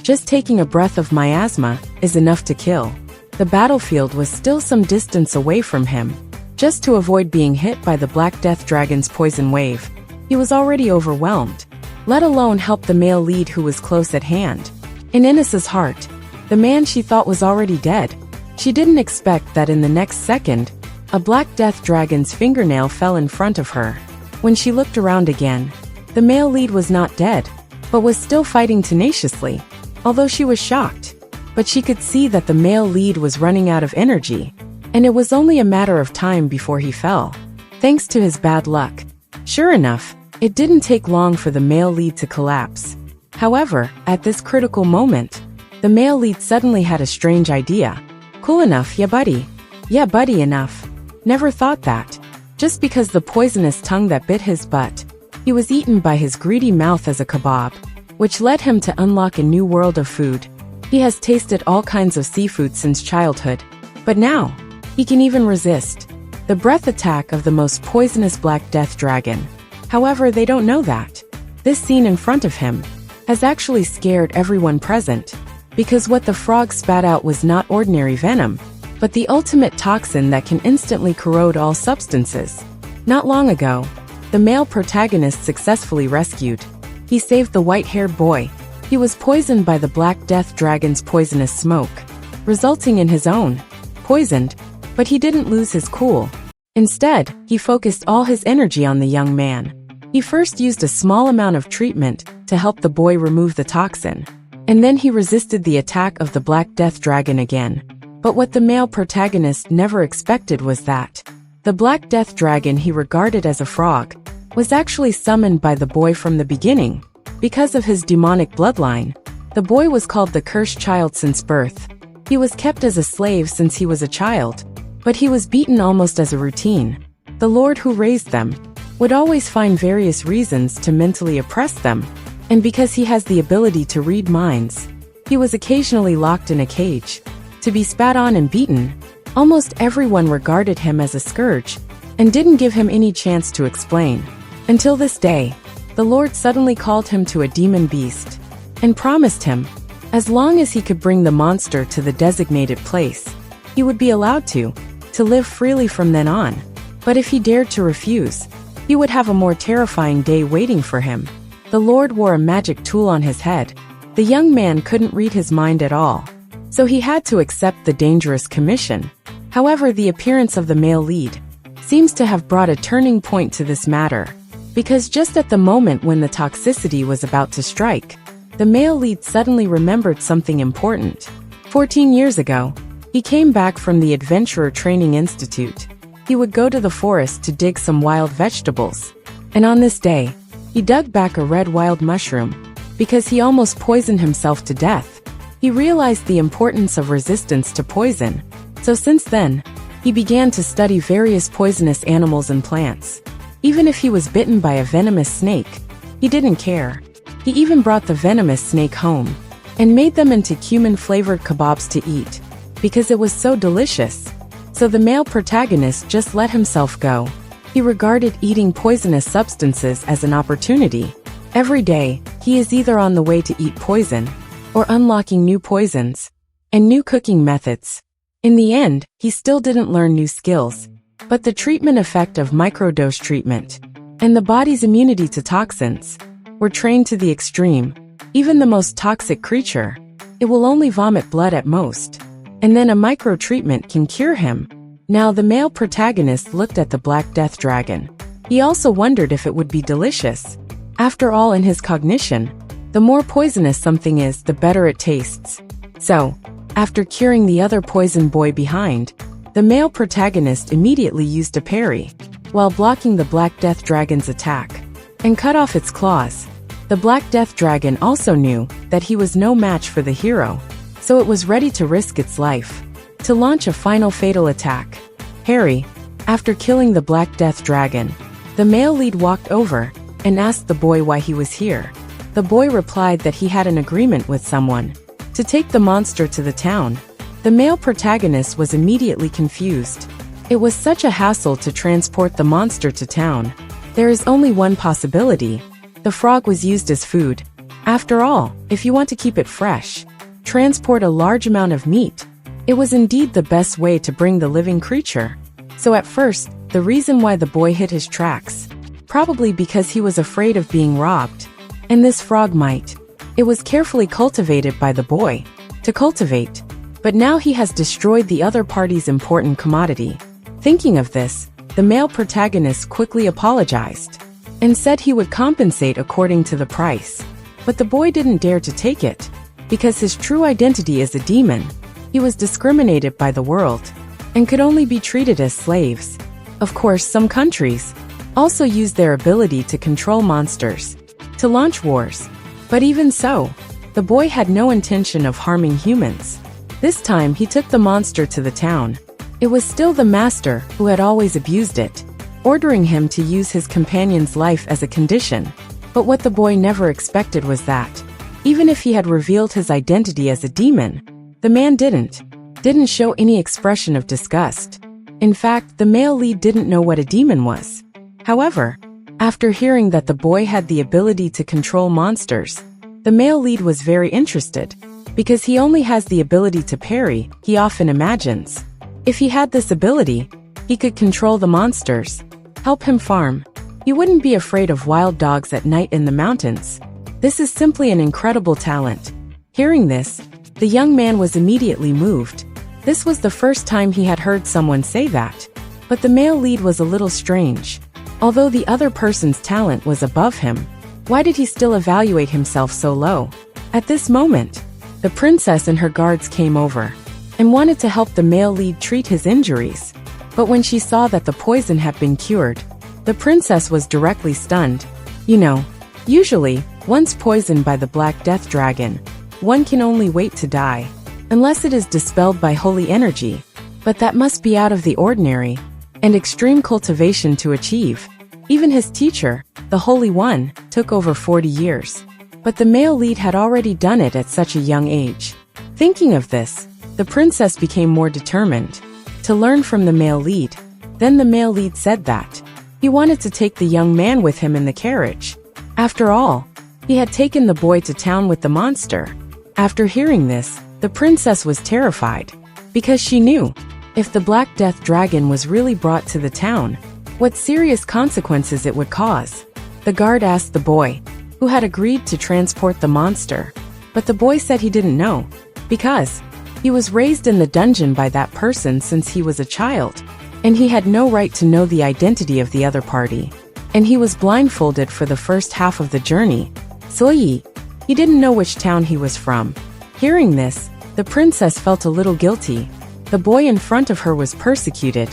Just taking a breath of miasma is enough to kill. The battlefield was still some distance away from him. Just to avoid being hit by the Black Death Dragon's poison wave, he was already overwhelmed, let alone help the male lead who was close at hand. In Ines's heart, the man she thought was already dead, she didn't expect that in the next second, a Black Death Dragon's fingernail fell in front of her. When she looked around again, the male lead was not dead, but was still fighting tenaciously, although she was shocked. But she could see that the male lead was running out of energy, and it was only a matter of time before he fell, thanks to his bad luck. Sure enough, it didn't take long for the male lead to collapse. However, at this critical moment, the male lead suddenly had a strange idea. Cool enough, yeah buddy. Yeah buddy, enough. Never thought that. Just because the poisonous tongue that bit his butt, he was eaten by his greedy mouth as a kebab, which led him to unlock a new world of food. He has tasted all kinds of seafood since childhood, but now, he can even resist the breath attack of the most poisonous Black Death Dragon. However, they don't know that this scene in front of him has actually scared everyone present, because what the frog spat out was not ordinary venom, but the ultimate toxin that can instantly corrode all substances. Not long ago, the male protagonist successfully rescued. He saved the white-haired boy. He was poisoned by the Black Death Dragon's poisonous smoke, resulting in his own poisoned, but he didn't lose his cool. Instead, he focused all his energy on the young man. He first used a small amount of treatment to help the boy remove the toxin, and then he resisted the attack of the Black Death Dragon again. But what the male protagonist never expected was that the Black Death Dragon he regarded as a frog was actually summoned by the boy from the beginning. Because of his demonic bloodline, the boy was called the cursed child since birth. He was kept as a slave since he was a child, but he was beaten almost as a routine. The Lord who raised them would always find various reasons to mentally oppress them, and because he has the ability to read minds, he was occasionally locked in a cage to be spat on and beaten. Almost everyone regarded him as a scourge and didn't give him any chance to explain. Until this day, the Lord suddenly called him to a demon beast and promised him, as long as he could bring the monster to the designated place, he would be allowed to live freely from then on. But if he dared to refuse, he would have a more terrifying day waiting for him. The Lord wore a magic tool on his head. The young man couldn't read his mind at all, so he had to accept the dangerous commission. However, the appearance of the male lead seems to have brought a turning point to this matter, because just at the moment when the toxicity was about to strike, the male lead suddenly remembered something important. 14 years ago, he came back from the Adventurer Training Institute. He would go to the forest to dig some wild vegetables, and on this day, he dug back a red wild mushroom, because he almost poisoned himself to death. He realized the importance of resistance to poison, so since then, he began to study various poisonous animals and plants. Even if he was bitten by a venomous snake, he didn't care. He even brought the venomous snake home and made them into cumin-flavored kebabs to eat, because it was so delicious. So the male protagonist just let himself go. He regarded eating poisonous substances as an opportunity. Every day, he is either on the way to eat poison or unlocking new poisons and new cooking methods. In the end, he still didn't learn new skills, but the treatment effect of microdose treatment and the body's immunity to toxins were trained to the extreme. Even the most toxic creature, it will only vomit blood at most, and then a micro-treatment can cure him. Now the male protagonist looked at the Black Death Dragon. He also wondered if it would be delicious. After all, in his cognition, The more poisonous something is, the better it tastes. So, after curing the other poison boy behind, the male protagonist immediately used a parry, while blocking the Black Death Dragon's attack, and cut off its claws. The Black Death Dragon also knew that he was no match for the hero, so it was ready to risk its life to launch a final fatal attack. Harry, after killing the Black Death Dragon, the male lead walked over and asked the boy why he was here. The boy replied that he had an agreement with someone to take the monster to the town. The male protagonist was immediately confused. It was such a hassle to transport the monster to town. There is only one possibility. The frog was used as food. After all, if you want to keep it fresh, transport a large amount of meat. It was indeed the best way to bring the living creature. So at first, the reason why the boy hid his tracks, probably because he was afraid of being robbed. And this frog might. It was carefully cultivated by the boy to cultivate. But now he has destroyed the other party's important commodity. Thinking of this, the male protagonist quickly apologized and said he would compensate according to the price. But the boy didn't dare to take it, because his true identity is a demon. He was discriminated by the world and could only be treated as slaves. Of course, some countries also use their ability to control monsters to launch wars. But even so, the boy had no intention of harming humans. This time he took the monster to the town. It was still the master who had always abused it, ordering him to use his companion's life as a condition. But what the boy never expected was that, even if he had revealed his identity as a demon, the man didn't show any expression of disgust. In fact, the male lead didn't know what a demon was. However, after hearing that the boy had the ability to control monsters, the male lead was very interested, because he only has the ability to parry. He often imagines, if he had this ability, he could control the monsters, help him farm. He wouldn't be afraid of wild dogs at night in the mountains. This is simply an incredible talent. Hearing this, the young man was immediately moved. This was the first time he had heard someone say that. But the male lead was a little strange. Although the other person's talent was above him, why did he still evaluate himself so low? At this moment, the princess and her guards came over and wanted to help the male lead treat his injuries. But when she saw that the poison had been cured, the princess was directly stunned. You know, usually, once poisoned by the Black Death Dragon, one can only wait to die, unless it is dispelled by holy energy. But that must be out of the ordinary and extreme cultivation to achieve. Even his teacher, the Holy One, took over 40 years. But the male lead had already done it at such a young age. Thinking of this, the princess became more determined to learn from the male lead. Then the male lead said that he wanted to take the young man with him in the carriage. After all, he had taken the boy to town with the monster. After hearing this, the princess was terrified, because she knew, if the Black Death Dragon was really brought to the town, what serious consequences it would cause. The guard asked the boy, who had agreed to transport the monster, but the boy said he didn't know, because he was raised in the dungeon by that person since he was a child, and he had no right to know the identity of the other party, and he was blindfolded for the first half of the journey, so he didn't know which town he was from. Hearing this, the princess felt a little guilty. The boy in front of her was persecuted.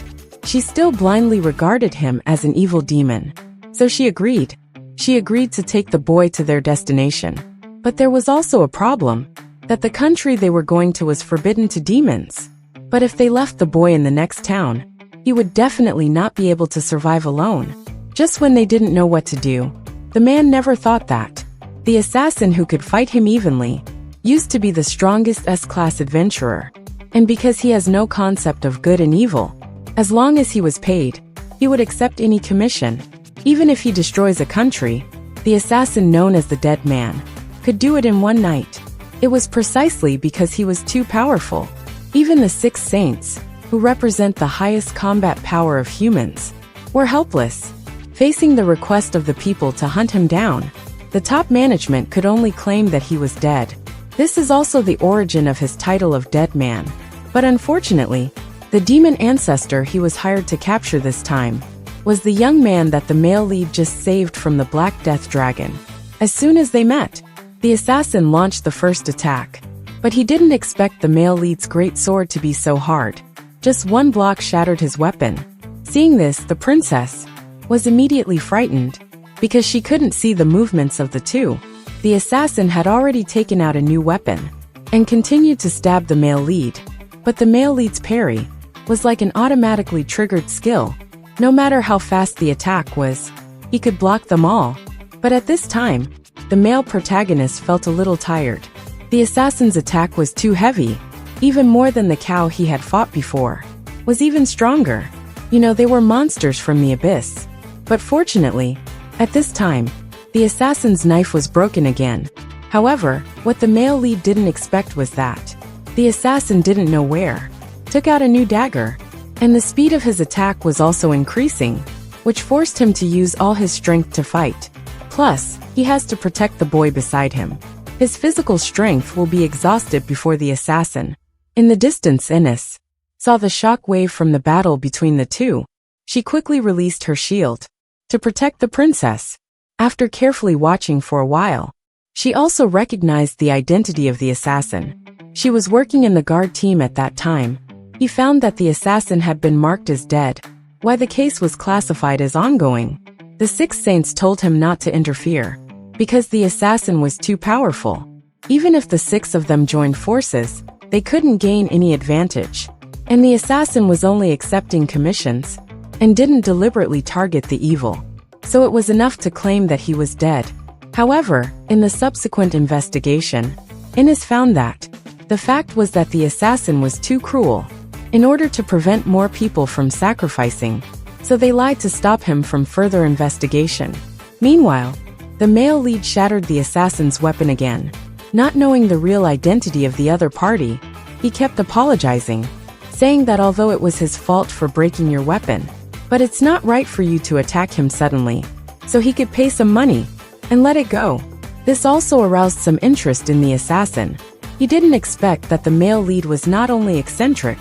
She still blindly regarded him as an evil demon. So she agreed. She agreed to take the boy to their destination. But there was also a problem, that the country they were going to was forbidden to demons. But if they left the boy in the next town, he would definitely not be able to survive alone. Just when they didn't know what to do, the man never thought that the assassin who could fight him evenly used to be the strongest S-class adventurer. And because he has no concept of good and evil, as long as he was paid, he would accept any commission. Even if he destroys a country, the assassin known as the Dead Man could do it in one night. It was precisely because he was too powerful. Even the 6 saints, who represent the highest combat power of humans, were helpless, facing the request of the people to hunt him down. The top management could only claim that he was dead. This is also the origin of his title of Dead Man. But unfortunately, the demon ancestor he was hired to capture this time was the young man that the male lead just saved from the Black Death Dragon. As soon as they met, The assassin launched the first attack, but he didn't expect the male lead's great sword to be so hard. Just one block shattered his weapon. Seeing this, the princess was immediately frightened, because she couldn't see the movements of the two. The assassin had already taken out a new weapon, and continued to stab the male lead. But the male lead's parry was like an automatically triggered skill. No matter how fast the attack was, he could block them all. But at this time, the male protagonist felt a little tired. The assassin's attack was too heavy, even more than the cow he had fought before. Was even stronger. You know, they were monsters from the abyss. But fortunately, at this time, the assassin's knife was broken again. However, what the male lead didn't expect was that the assassin didn't know where. Took out a new dagger, and the speed of his attack was also increasing, which forced him to use all his strength to fight. Plus, he has to protect the boy beside him. His physical strength will be exhausted before the assassin. In the distance, Ines saw the shock wave from the battle between the two. She quickly released her shield to protect the princess. After carefully watching for a while, she also recognized the identity of the assassin. She was working in the guard team at that time. He found that the assassin had been marked as dead, while the case was classified as ongoing. The six saints told him not to interfere, because the assassin was too powerful. Even if the six of them joined forces, they couldn't gain any advantage. And the assassin was only accepting commissions, and didn't deliberately target the evil. So it was enough to claim that he was dead. However, in the subsequent investigation, Ines found that the fact was that the assassin was too cruel in order to prevent more people from sacrificing, so they lied to stop him from further investigation. Meanwhile, the male lead shattered the assassin's weapon again. Not knowing the real identity of the other party, he kept apologizing, saying that although it was his fault for breaking your weapon, but it's not right for you to attack him suddenly, so he could pay some money and let it go. This also aroused some interest in the assassin. He didn't expect that the male lead was not only eccentric,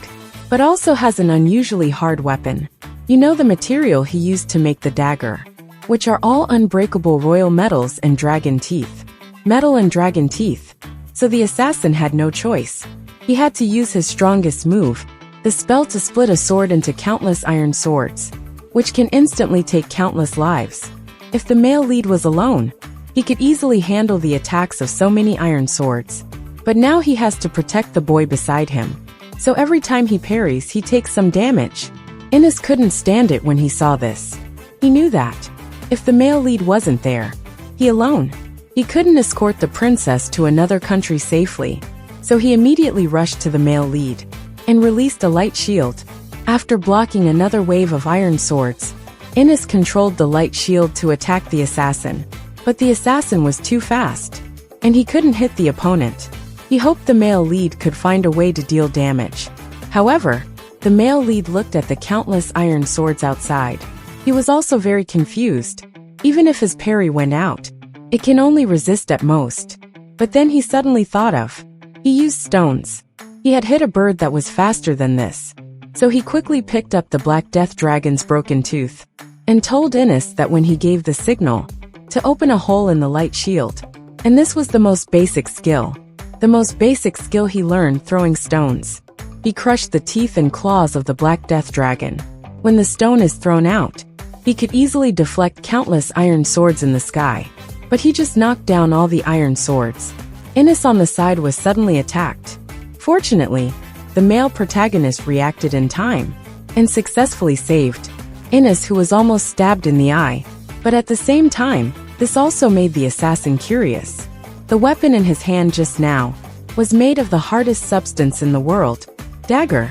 but also has an unusually hard weapon. You know, the material he used to make the dagger, which are all unbreakable royal metals and dragon teeth. Metal and dragon teeth. So the assassin had no choice. He had to use his strongest move, the spell to split a sword into countless iron swords, which can instantly take countless lives. If the male lead was alone, he could easily handle the attacks of so many iron swords. But now he has to protect the boy beside him. So every time he parries, he takes some damage. Ines couldn't stand it when he saw this. He knew that if the male lead wasn't there, he alone, he couldn't escort the princess to another country safely. So he immediately rushed to the male lead and released a light shield. After blocking another wave of iron swords, Ines controlled the light shield to attack the assassin. But the assassin was too fast, and he couldn't hit the opponent. He hoped the male lead could find a way to deal damage. However, the male lead looked at the countless iron swords outside. He was also very confused. Even if his parry went out, it can only resist at most. But then he suddenly thought of, he used stones. He had hit a bird that was faster than this. So he quickly picked up the Black Death Dragon's broken tooth, and told Ines that when he gave the signal, to open a hole in the light shield. And this was the most basic skill. The most basic skill he learned, throwing stones. He crushed the teeth and claws of the Black Death Dragon. When the stone is thrown out, he could easily deflect countless iron swords in the sky. But he just knocked down all the iron swords. Ines on the side was suddenly attacked. Fortunately, the male protagonist reacted in time, and successfully saved Ines, who was almost stabbed in the eye. But at the same time, this also made the assassin curious. The weapon in his hand just now was made of the hardest substance in the world, dagger.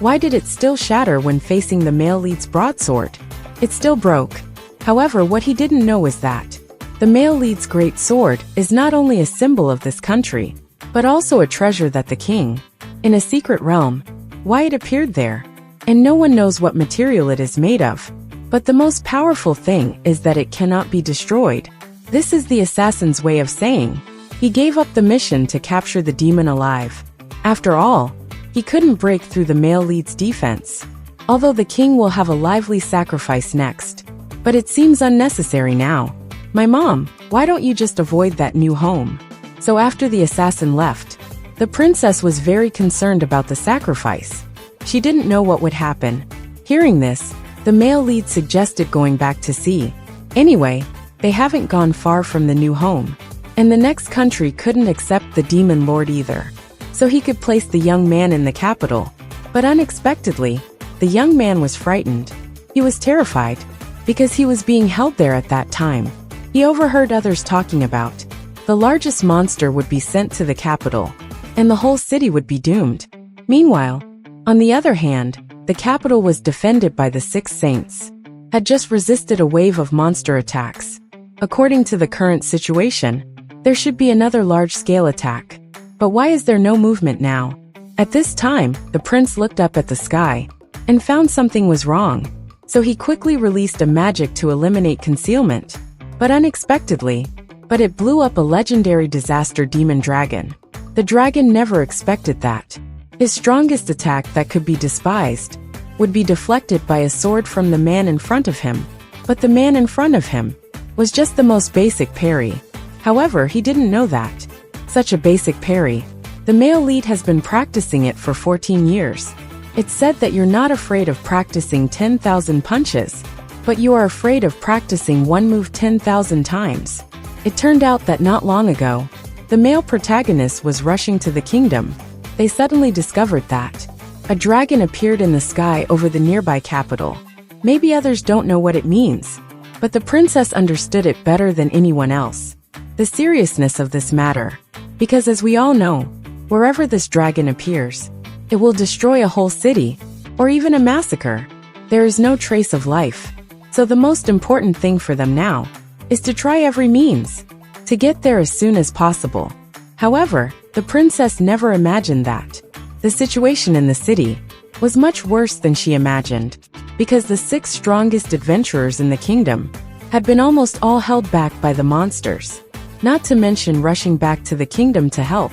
Why did it still shatter when facing the male lead's broadsword? It still broke. However, what he didn't know was that the male lead's great sword is not only a symbol of this country, but also a treasure that the king, in a secret realm, why it appeared there, and no one knows what material it is made of. But the most powerful thing is that it cannot be destroyed. This is the assassin's way of saying he gave up the mission to capture the demon alive. After all, he couldn't break through the male lead's defense. Although the king will have a lively sacrifice next. But it seems unnecessary now. My mom, why don't you just avoid that new home? So after the assassin left, the princess was very concerned about the sacrifice. She didn't know what would happen. Hearing this, the male lead suggested going back to sea. Anyway, they haven't gone far from the new home. And the next country couldn't accept the demon lord either. So he could place the young man in the capital. But unexpectedly, the young man was frightened. He was terrified, because he was being held there at that time. He overheard others talking about the largest monster would be sent to the capital, and the whole city would be doomed. Meanwhile, on the other hand, the capital was defended by the 6 saints, had just resisted a wave of monster attacks. According to the current situation, there should be another large-scale attack. But why is there no movement now? At this time, the prince looked up at the sky and found something was wrong. So he quickly released a magic to eliminate concealment. But unexpectedly, it blew up a legendary disaster demon dragon. The dragon never expected that. His strongest attack that could be despised would be deflected by a sword from the man in front of him. But the man in front of him was just the most basic parry. However, he didn't know that. Such a basic parry. The male lead has been practicing it for 14 years. It's said that you're not afraid of practicing 10,000 punches, but you are afraid of practicing one move 10,000 times. It turned out that not long ago, the male protagonist was rushing to the kingdom. They suddenly discovered that a dragon appeared in the sky over the nearby capital. Maybe others don't know what it means, but the princess understood it better than anyone else. The seriousness of this matter, because as we all know, wherever this dragon appears, it will destroy a whole city, or even a massacre. There is no trace of life. So the most important thing for them now is to try every means to get there as soon as possible. However, the princess never imagined that the situation in the city was much worse than she imagined, because the 6 strongest adventurers in the kingdom had been almost all held back by the monsters, not to mention rushing back to the kingdom to help.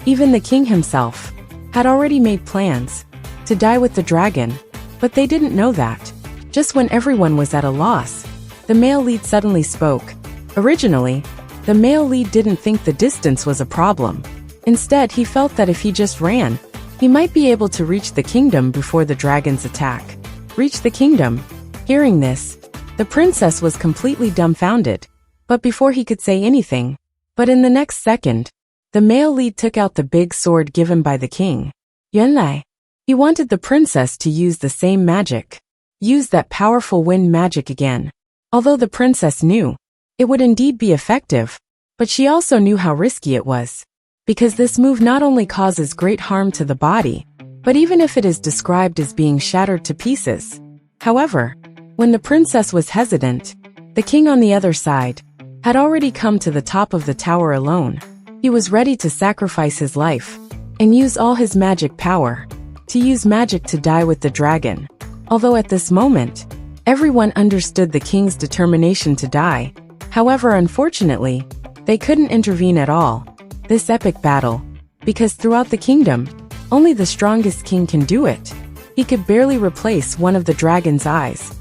Even the king himself had already made plans to die with the dragon, but they didn't know that. Just when everyone was at a loss, the male lead suddenly spoke. Originally, the male lead didn't think the distance was a problem. Instead, he felt that if he just ran, he might be able to reach the kingdom before the dragon's attack. Reach the kingdom? Hearing this, the princess was completely dumbfounded. But before he could say anything, in the next second, the male lead took out the big sword given by the king. 原来, he wanted the princess to use the same magic. Use that powerful wind magic again. Although the princess knew it would indeed be effective, but she also knew how risky it was. Because this move not only causes great harm to the body, but even if it is described as being shattered to pieces. However, when the princess was hesitant, the king on the other side had already come to the top of the tower alone. He was ready to sacrifice his life and use all his magic power to use magic to die with the dragon. Although at this moment, everyone understood the king's determination to die. However, unfortunately, they couldn't intervene at all. This epic battle, because throughout the kingdom, only the strongest king can do it. He could barely replace one of the dragon's eyes.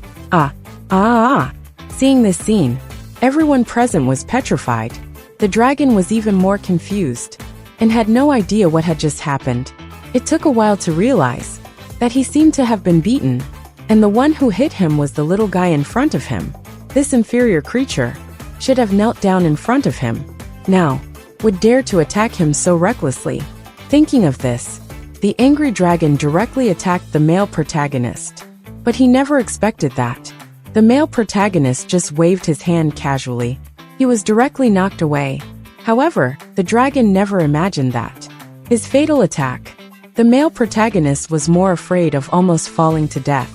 Seeing this scene, everyone present was petrified. The dragon was even more confused and had no idea what had just happened. It took a while to realize that he seemed to have been beaten, and the one who hit him was the little guy in front of him. This inferior creature should have knelt down in front of him. Now, would dare to attack him so recklessly. Thinking of this, the angry dragon directly attacked the male protagonist. But he never expected that. The male protagonist just waved his hand casually. He was directly knocked away. However, the dragon never imagined that. His fatal attack. The male protagonist was more afraid of almost falling to death.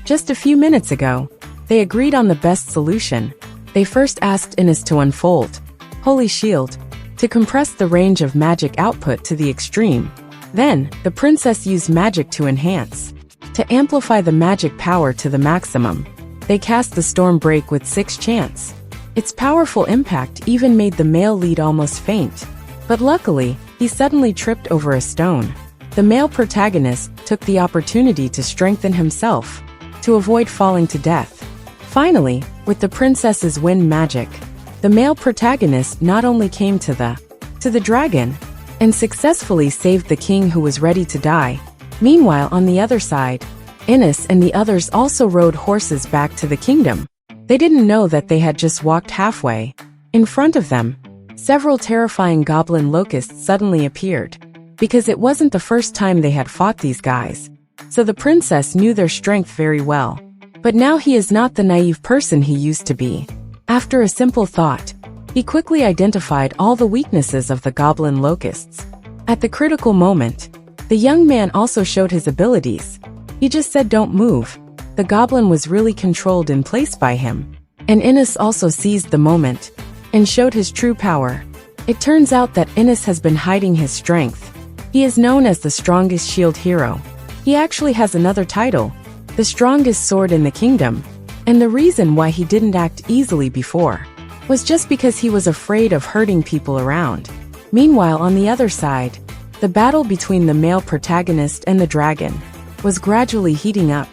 Just a few minutes ago, they agreed on the best solution. They first asked Ines to unfold Holy Shield to compress the range of magic output to the extreme. Then, the princess used magic to enhance. To amplify the magic power to the maximum, they cast the Storm Break with 6 chance. Its powerful impact even made the male lead almost faint. But luckily, he suddenly tripped over a stone. The male protagonist took the opportunity to strengthen himself, to avoid falling to death. Finally, with the princess's wind magic, the male protagonist not only came to to the dragon, and successfully saved the king who was ready to die. Meanwhile, on the other side, Innes and the others also rode horses back to the kingdom. They didn't know that they had just walked halfway. In front of them, several terrifying goblin locusts suddenly appeared, because it wasn't the first time they had fought these guys. So the princess knew their strength very well. But now he is not the naive person he used to be. After a simple thought, he quickly identified all the weaknesses of the goblin locusts. At the critical moment, the young man also showed his abilities. He just said don't move. The goblin was really controlled in place by him. And Innes also seized the moment and showed his true power. It turns out that Innes has been hiding his strength. He is known as the strongest shield hero. He actually has another title, the strongest sword in the kingdom. And the reason why he didn't act easily before was just because he was afraid of hurting people around. Meanwhile, on the other side, the battle between the male protagonist and the dragon was gradually heating up,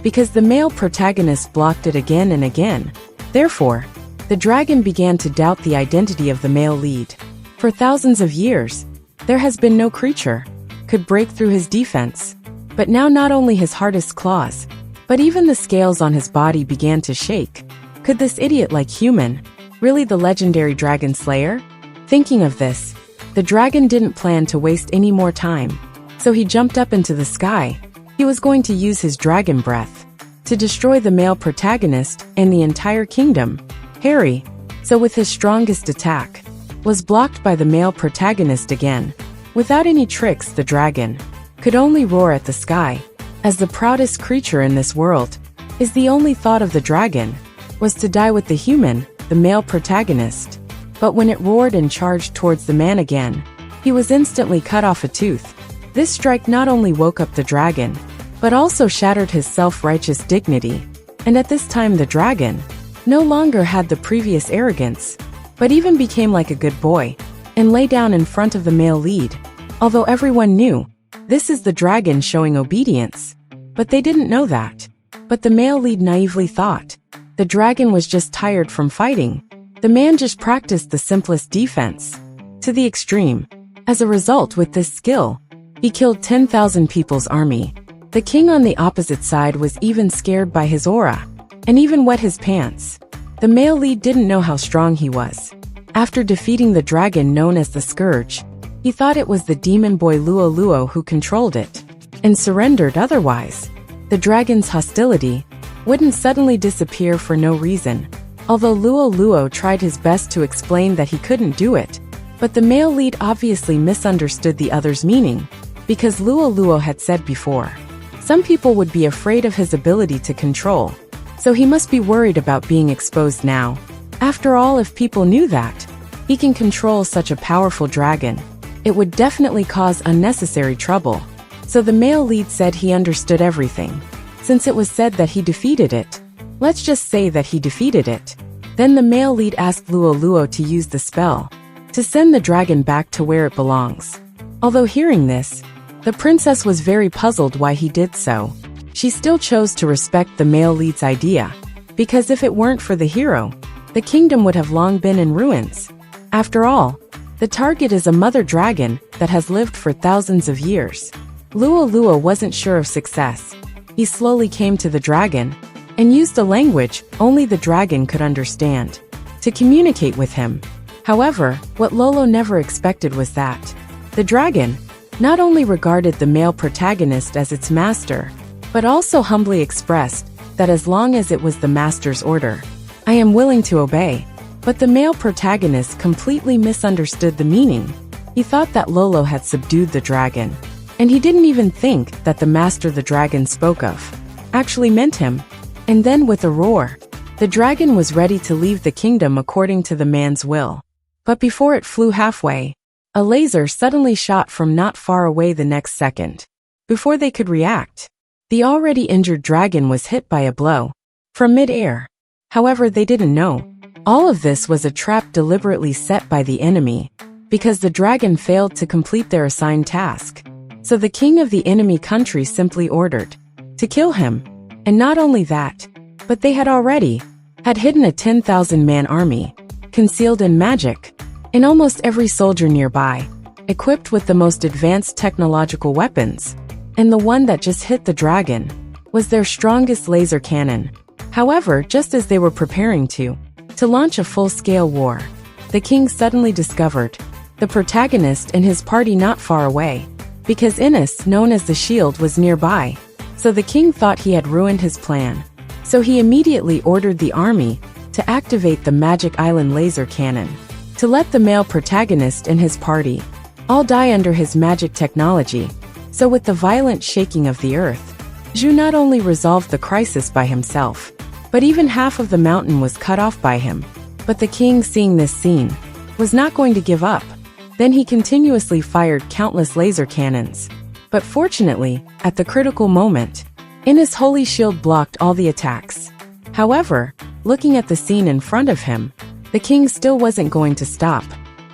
because the male protagonist blocked it again and again. Therefore, the dragon began to doubt the identity of the male lead. For thousands of years, there has been no creature could break through his defense. But now not only his hardest claws, but even the scales on his body began to shake. Could this idiot-like human really the legendary dragon slayer? Thinking of this, the dragon didn't plan to waste any more time. So he jumped up into the sky. He was going to use his dragon breath to destroy the male protagonist and the entire kingdom. Parry, so with his strongest attack, was blocked by the male protagonist again. Without any tricks, the dragon could only roar at the sky. As the proudest creature in this world, is the only thought of the dragon was to die with the human, the male protagonist. But when it roared and charged towards the man again, he was instantly cut off a tooth. This strike not only woke up the dragon, but also shattered his self-righteous dignity. And at this time the dragon no longer had the previous arrogance, but even became like a good boy, and lay down in front of the male lead. Although everyone knew, this is the dragon showing obedience. But they didn't know that. But the male lead naively thought the dragon was just tired from fighting. The man just practiced the simplest defense to the extreme. As a result, with this skill, he killed 10,000 people's army. The king on the opposite side was even scared by his aura, and even wet his pants. The male lead didn't know how strong he was. After defeating the dragon known as the Scourge, he thought it was the demon boy Luo who controlled it, and surrendered. Otherwise, the dragon's hostility wouldn't suddenly disappear for no reason. Although Luo tried his best to explain that he couldn't do it, but the male lead obviously misunderstood the other's meaning, because Luo had said before, some people would be afraid of his ability to control, so he must be worried about being exposed now. After all, if people knew that he can control such a powerful dragon, it would definitely cause unnecessary trouble. So the male lead said he understood everything. Since it was said that he defeated it, let's just say that he defeated it. Then the male lead asked Luo to use the spell to send the dragon back to where it belongs. Although hearing this, the princess was very puzzled why he did so. She still chose to respect the male lead's idea, because if it weren't for the hero, the kingdom would have long been in ruins. After all, the target is a mother dragon that has lived for thousands of years. Luo wasn't sure of success. He slowly came to the dragon and used a language only the dragon could understand to communicate with him. However, what Lolo never expected was that the dragon not only regarded the male protagonist as its master, but also humbly expressed that as long as it was the master's order, I am willing to obey. But the male protagonist completely misunderstood the meaning. He thought that Lolo had subdued the dragon, and he didn't even think that the master the dragon spoke of actually meant him. And then with a roar, the dragon was ready to leave the kingdom according to the man's will. But before it flew halfway, a laser suddenly shot from not far away the next second. Before they could react, the already injured dragon was hit by a blow from mid-air. However, they didn't know all of this was a trap deliberately set by the enemy, because the dragon failed to complete their assigned task. So the king of the enemy country simply ordered to kill him. And not only that, but they had already hidden a 10,000-man army, concealed in magic. and almost every soldier nearby, equipped with the most advanced technological weapons, and the one that just hit the dragon was their strongest laser cannon. However, just as they were preparing to launch a full-scale war, the king suddenly discovered the protagonist and his party not far away, because Innis, known as the Shield, was nearby. So the king thought he had ruined his plan. So he immediately ordered the army to activate the Magic Island laser cannon, to let the male protagonist and his party all die under his magic technology. So with the violent shaking of the earth, Zhu not only resolved the crisis by himself, but even half of the mountain was cut off by him. But the king, seeing this scene, was not going to give up. Then he continuously fired countless laser cannons. But fortunately, at the critical moment, Innis' holy shield blocked all the attacks. However, looking at the scene in front of him, the king still wasn't going to stop,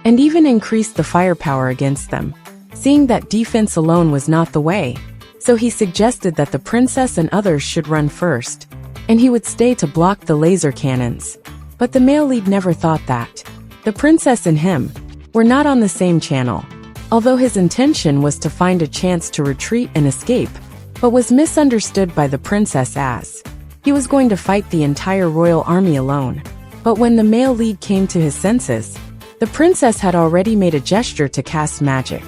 and even increased the firepower against them, seeing that defense alone was not the way. So he suggested that the princess and others should run first, and he would stay to block the laser cannons. But the male lead never thought that. The princess and him were not on the same channel, although his intention was to find a chance to retreat and escape, but was misunderstood by the princess as he was going to fight the entire royal army alone. But when the male lead came to his senses, the princess had already made a gesture to cast magic.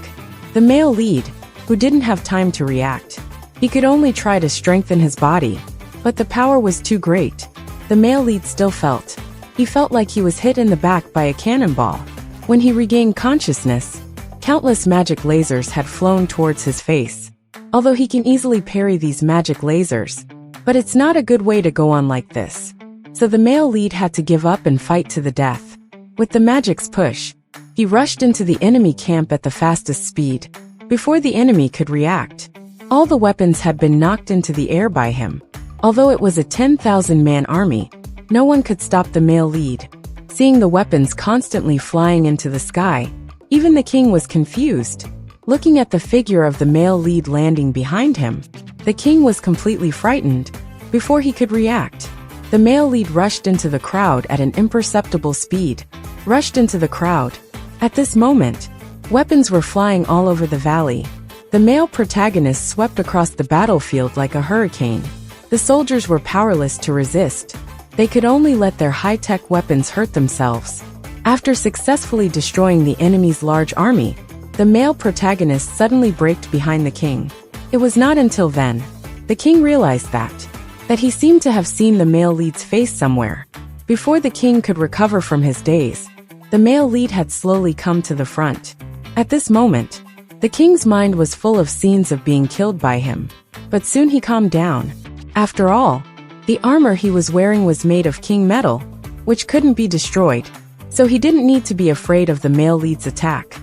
The male lead, who didn't have time to react, he could only try to strengthen his body, but the power was too great. The male lead still felt. He felt like he was hit in the back by a cannonball. When he regained consciousness, countless magic lasers had flown towards his face. Although he can easily parry these magic lasers, but it's not a good way to go on like this. So the male lead had to give up and fight to the death. With the magic's push, he rushed into the enemy camp at the fastest speed. Before the enemy could react, all the weapons had been knocked into the air by him. Although it was a 10,000-man army, no one could stop the male lead. Seeing the weapons constantly flying into the sky, even the king was confused. Looking at the figure of the male lead landing behind him, the king was completely frightened. Before he could react, the male lead rushed into the crowd at an imperceptible speed. Rushed into the crowd. At this moment, weapons were flying all over the valley. The male protagonist swept across the battlefield like a hurricane. The soldiers were powerless to resist. They could only let their high-tech weapons hurt themselves. After successfully destroying the enemy's large army, the male protagonist suddenly braked behind the king. It was not until then the king realized that he seemed to have seen the male lead's face somewhere. Before the king could recover from his daze, the male lead had slowly come to the front. At this moment, the king's mind was full of scenes of being killed by him. But soon he calmed down. After all, the armor he was wearing was made of king metal, which couldn't be destroyed, so he didn't need to be afraid of the male lead's attack.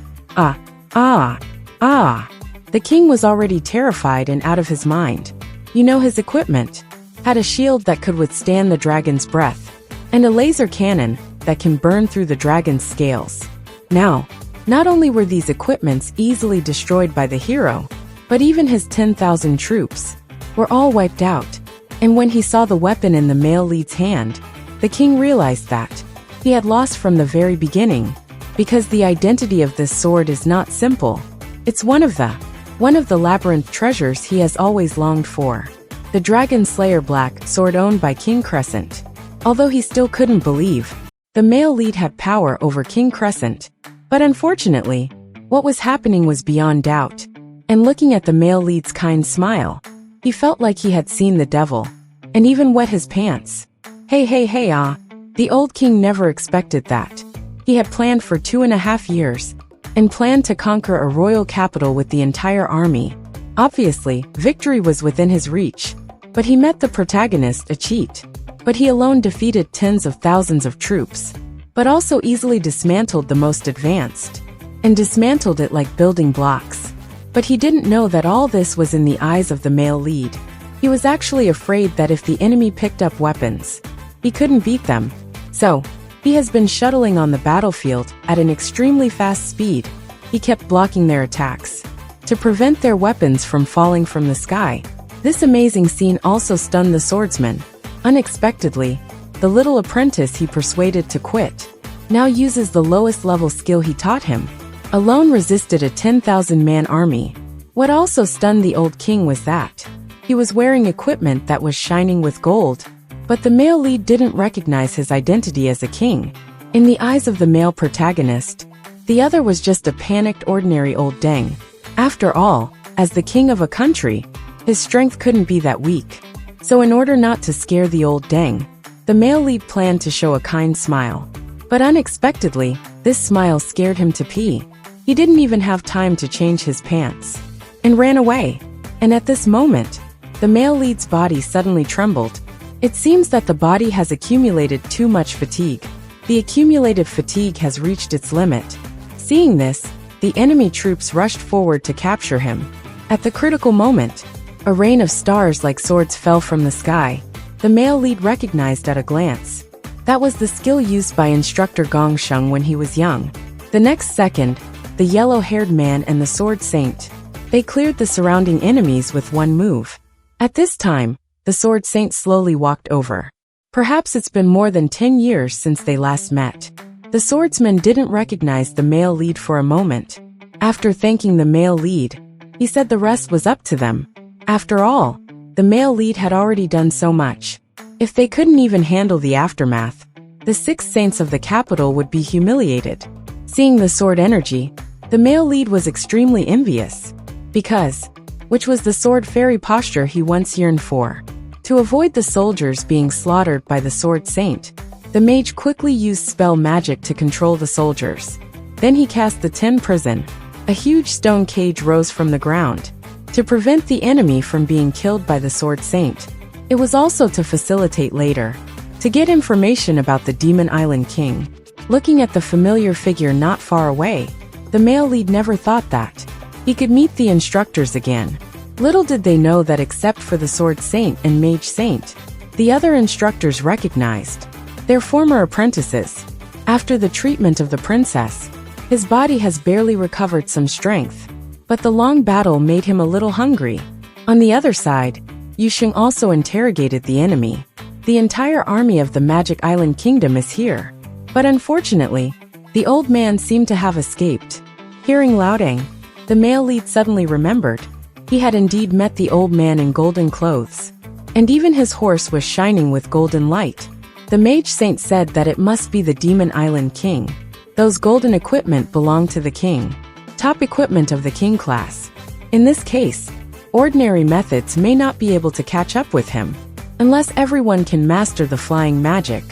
The king was already terrified and out of his mind. His equipment had a shield that could withstand the dragon's breath, and a laser cannon that can burn through the dragon's scales. Now, not only were these equipments easily destroyed by the hero, but even his 10,000 troops were all wiped out. And when he saw the weapon in the male lead's hand, the king realized that he had lost from the very beginning, because the identity of this sword is not simple. It's one of the labyrinth treasures he has always longed for. The Dragon Slayer Black Sword owned by King Crescent. Although he still couldn't believe the male lead had power over King Crescent, but unfortunately, what was happening was beyond doubt. And looking at the male lead's kind smile, he felt like he had seen the devil, and even wet his pants. Hey, the old king never expected that. He had planned for 2.5 years, and planned to conquer a royal capital with the entire army. Obviously, victory was within his reach, but he met the protagonist, a cheat. But he alone defeated tens of thousands of troops, but also easily dismantled the most advanced, and dismantled it like building blocks. But he didn't know that all this was in the eyes of the male lead. He was actually afraid that if the enemy picked up weapons, he couldn't beat them. So, he has been shuttling on the battlefield at an extremely fast speed. He kept blocking their attacks to prevent their weapons from falling from the sky. This amazing scene also stunned the swordsman. Unexpectedly, the little apprentice he persuaded to quit. now uses the lowest level skill he taught him, alone resisted a 10,000-man army. What also stunned the old king was that he was wearing equipment that was shining with gold, but the male lead didn't recognize his identity as a king. In the eyes of the male protagonist, the other was just a panicked ordinary old deng. After all, as the king of a country, his strength couldn't be that weak. So in order not to scare the old deng, the male lead planned to show a kind smile. But unexpectedly, this smile scared him to pee. He didn't even have time to change his pants and ran away. And at this moment, the male lead's body suddenly trembled. It seems that the body has accumulated too much fatigue. The accumulated fatigue has reached its limit. Seeing this, the enemy troops rushed forward to capture him. At the critical moment, a rain of stars like swords fell from the sky. The male lead recognized at a glance. That was the skill used by instructor Gong Sheng when he was young. The next second, the yellow-haired man and the sword saint. They cleared the surrounding enemies with one move. At this time, the sword saint slowly walked over. Perhaps it's been more than 10 years since they last met. The swordsman didn't recognize the male lead for a moment. After thanking the male lead, he said the rest was up to them. After all, the male lead had already done so much. If they couldn't even handle the aftermath, the 6 saints of the capital would be humiliated. Seeing the sword energy, the male lead was extremely envious. Because, which was the sword fairy posture he once yearned for. To avoid the soldiers being slaughtered by the sword saint, the mage quickly used spell magic to control the soldiers. Then he cast the 10 prison. A huge stone cage rose from the ground to prevent the enemy from being killed by the sword saint. It was also to facilitate later, to get information about the Demon Island King. Looking at the familiar figure not far away, the male lead never thought that he could meet the instructors again. Little did they know that except for the sword saint and mage saint, the other instructors recognized their former apprentices. After the treatment of the princess, his body has barely recovered some strength, but the long battle made him a little hungry. On the other side, Yusheng also interrogated the enemy. The entire army of the Magic Island Kingdom is here. But unfortunately, the old man seemed to have escaped. Hearing Laodang, the male lead suddenly remembered. He had indeed met the old man in golden clothes. And even his horse was shining with golden light. The mage saint said that it must be the Demon Island King. Those golden equipment belonged to the king. Top equipment of the king class. In this case, ordinary methods may not be able to catch up with him, unless everyone can master the flying magic.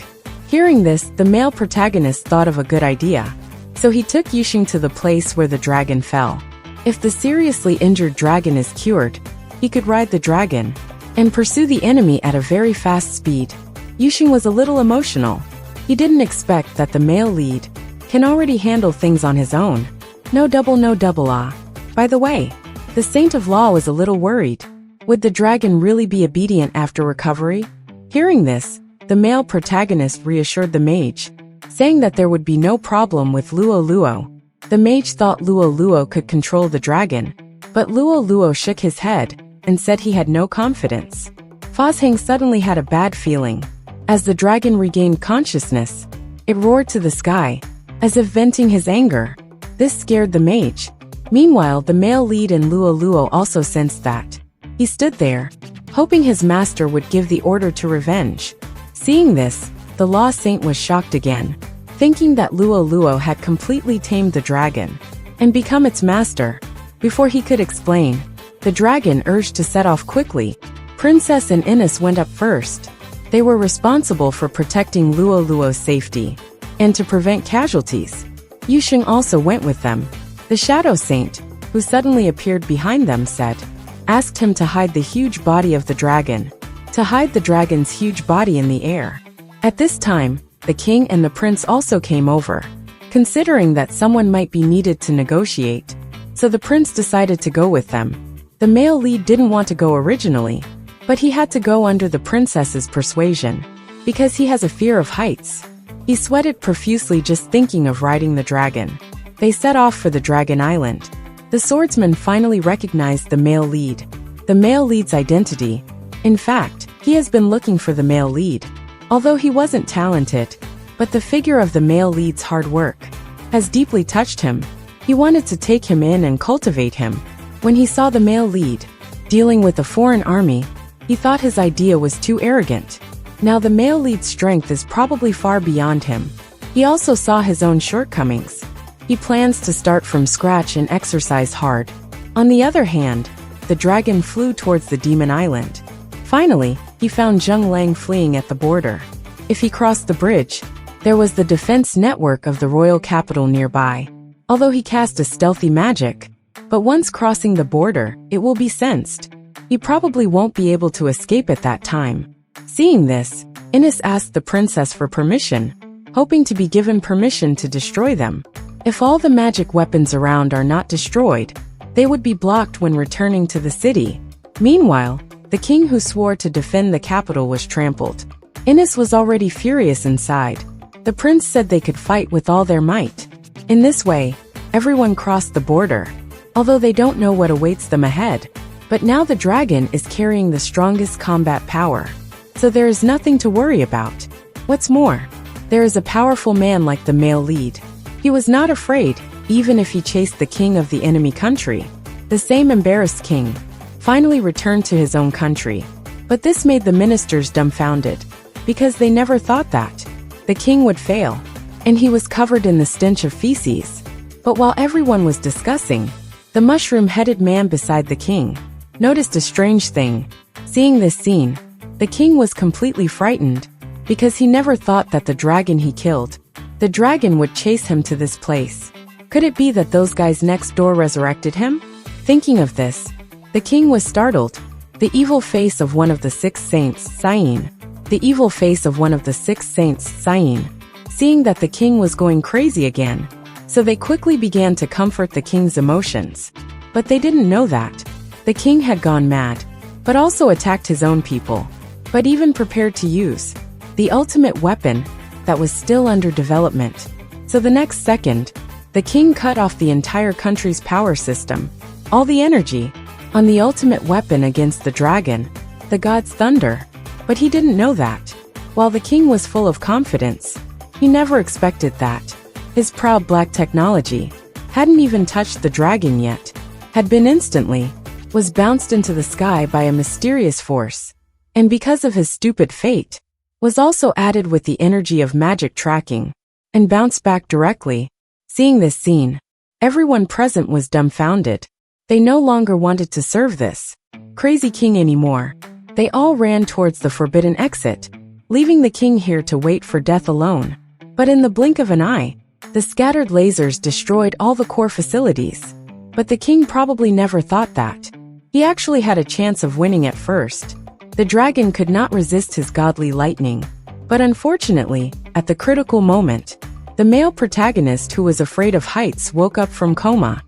Hearing this, the male protagonist thought of a good idea. So he took Yusheng to the place where the dragon fell. If the seriously injured dragon is cured, he could ride the dragon and pursue the enemy at a very fast speed. Yusheng was a little emotional. He didn't expect that the male lead can already handle things on his own. No double ah. By the way, the Saint of Law was a little worried. Would the dragon really be obedient after recovery? Hearing this, the male protagonist reassured the mage, saying that there would be no problem with Luo Luo. The mage thought Luo Luo could control the dragon, but Luo Luo shook his head and said he had no confidence. Fazhang suddenly had a bad feeling. As the dragon regained consciousness, it roared to the sky, as if venting his anger. This scared the mage. Meanwhile, the male lead and Luo Luo also sensed that. He stood there, hoping his master would give the order to revenge. Seeing this, the Law Saint was shocked again, thinking that Luo Luo had completely tamed the dragon and become its master. Before he could explain, the dragon urged to set off quickly. Princess and Ines went up first. They were responsible for protecting Luo Luo's safety and to prevent casualties. Yusheng also went with them. The Shadow Saint, who suddenly appeared behind them, asked him to hide the huge body of the dragon, to hide the dragon's huge body in the air. At this time, the king and the prince also came over, considering that someone might be needed to negotiate, so the prince decided to go with them. The male lead didn't want to go originally, but he had to go under the princess's persuasion, because he has a fear of heights. He sweated profusely just thinking of riding the dragon. They set off for the Dragon Island. The swordsman finally recognized the male lead. The male lead's identity. In fact, he has been looking for the male lead. Although he wasn't talented, But the figure of the male lead's hard work has deeply touched him. He wanted to take him in and cultivate him. When he saw the male lead dealing with a foreign army, he thought his idea was too arrogant. Now the male lead's strength is probably far beyond him. He also saw his own shortcomings. He plans to start from scratch and exercise hard. On the other hand, the dragon flew towards the demon island. Finally, he found Zheng Lang fleeing at the border. If he crossed the bridge, there was the defense network of the royal capital nearby. Although he cast a stealthy magic, but once crossing the border, it will be sensed. He probably won't be able to escape at that time. Seeing this, Ines asked the princess for permission, hoping to be given permission to destroy them. If all the magic weapons around are not destroyed, they would be blocked when returning to the city. Meanwhile, the king who swore to defend the capital was trampled. Ines was already furious inside. The prince said they could fight with all their might. In this way, everyone crossed the border, although they don't know what awaits them ahead. But now the dragon is carrying the strongest combat power, so there is nothing to worry about. What's more, there is a powerful man like the male lead. He was not afraid, even if he chased the king of the enemy country. The same embarrassed king finally returned to his own country. But this made the ministers dumbfounded, because they never thought that the king would fail, and he was covered in the stench of feces. But while everyone was discussing, the mushroom-headed man beside the king noticed a strange thing. Seeing this scene, the king was completely frightened, because he never thought that the dragon he killed, the dragon would chase him to this place. Could it be that those guys next door resurrected him? Thinking of this, the king was startled. The evil face of one of the six saints, Cyan. The evil face of one of the six saints, Cyan. Seeing that the king was going crazy again, so they quickly began to comfort the king's emotions. But they didn't know that the king had gone mad, but also attacked his own people, but even prepared to use the ultimate weapon that was still under development. So the next second, the king cut off the entire country's power system, all the energy, on the ultimate weapon against the dragon, the god's thunder. But he didn't know that. While the king was full of confidence, he never expected that his proud black technology hadn't even touched the dragon yet, had been instantly, was bounced into the sky by a mysterious force, and because of his stupid fate, was also added with the energy of magic tracking, and bounced back directly. Seeing this scene, everyone present was dumbfounded. They no longer wanted to serve this crazy king anymore. They all ran towards the forbidden exit, leaving the king here to wait for death alone. But in the blink of an eye, the scattered lasers destroyed all the core facilities. But the king probably never thought that he actually had a chance of winning at first. The dragon could not resist his godly lightning. But unfortunately, at the critical moment, the male protagonist who was afraid of heights woke up from coma.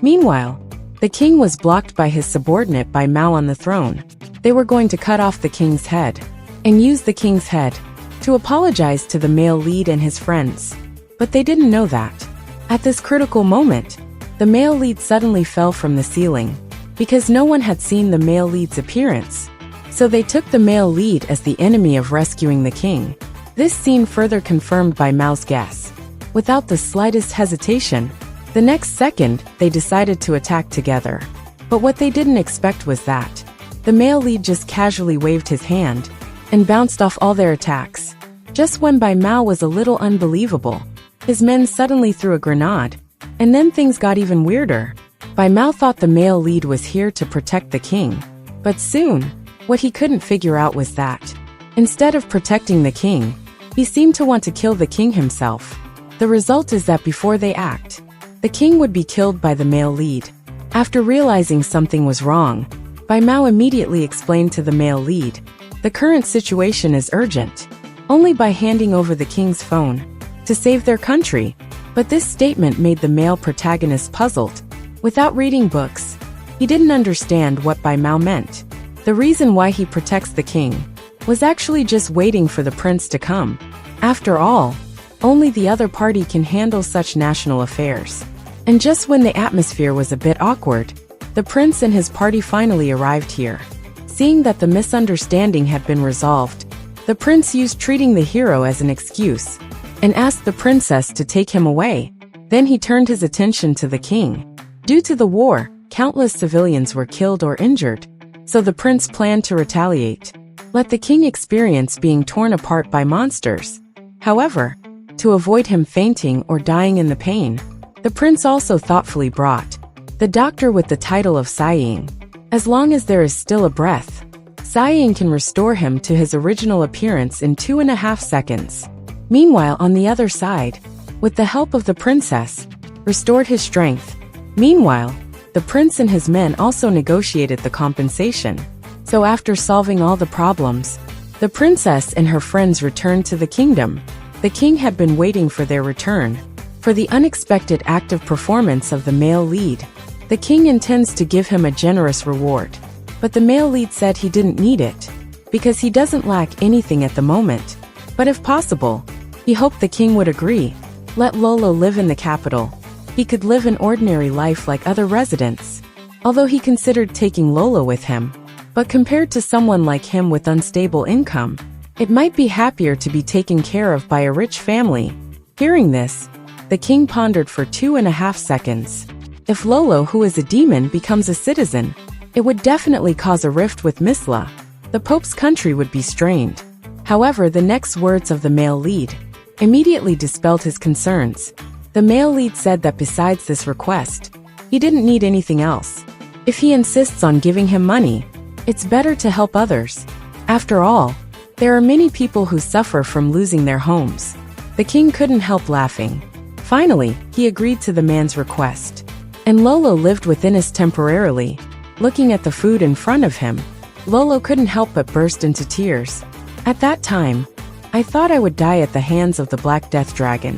Meanwhile, the king was blocked by his subordinate by Mao on the throne. They were going to cut off the king's head, and use the king's head to apologize to the male lead and his friends. But they didn't know that at this critical moment, the male lead suddenly fell from the ceiling, because no one had seen the male lead's appearance. So they took the male lead as the enemy of rescuing the king. This scene further confirmed by Mao's guess. Without the slightest hesitation, the next second, they decided to attack together. But what they didn't expect was that the male lead just casually waved his hand and bounced off all their attacks. Just when Bai Mao was a little unbelievable, his men suddenly threw a grenade, and then things got even weirder. Bai Mao thought the male lead was here to protect the king. But soon, what he couldn't figure out was that instead of protecting the king, he seemed to want to kill the king himself. The result is that before they act, the king would be killed by the male lead. After realizing something was wrong, Bai Mao immediately explained to the male lead, the current situation is urgent, only by handing over the king's phone to save their country. But this statement made the male protagonist puzzled. Without reading books, he didn't understand what Bai Mao meant. The reason why he protects the king was actually just waiting for the prince to come. After all, only the other party can handle such national affairs. And just when the atmosphere was a bit awkward, the prince and his party finally arrived here. Seeing that the misunderstanding had been resolved, The prince used treating the hero as an excuse and asked the princess to take him away. Then he turned his attention to the king. Due to the war, countless civilians were killed or injured, so the prince planned to retaliate. Let the king experience being torn apart by monsters. However, to avoid him fainting or dying in the pain, the prince also thoughtfully brought the doctor with the title of sighing. As long as there is still a breath, sighing can restore him to his original appearance in 2.5 seconds. Meanwhile, on the other side, with the help of the princess, restored his strength. Meanwhile, the prince and his men also negotiated the compensation. So after solving all the problems, the princess and her friends returned to the kingdom. The king had been waiting for their return. For the unexpected active performance of the male lead, the king intends to give him a generous reward. But the male lead said he didn't need it, because he doesn't lack anything at the moment. But if possible, he hoped the king would agree. Let Lolo live in the capital. He could live an ordinary life like other residents. Although he considered taking Lolo with him, but compared to someone like him with unstable income, it might be happier to be taken care of by a rich family. Hearing this, the king pondered for 2.5 seconds. If Lolo, who is a demon, becomes a citizen, it would definitely cause a rift with Misla. The Pope's country would be strained. However, the next words of the male lead immediately dispelled his concerns. The male lead said that besides this request, he didn't need anything else. If he insists on giving him money, it's better to help others. After all, there are many people who suffer from losing their homes. The king couldn't help laughing. Finally, he agreed to the man's request. And Lolo lived with Ines temporarily. Looking at the food in front of him, Lolo couldn't help but burst into tears. At that time, I thought I would die at the hands of the Black Death Dragon.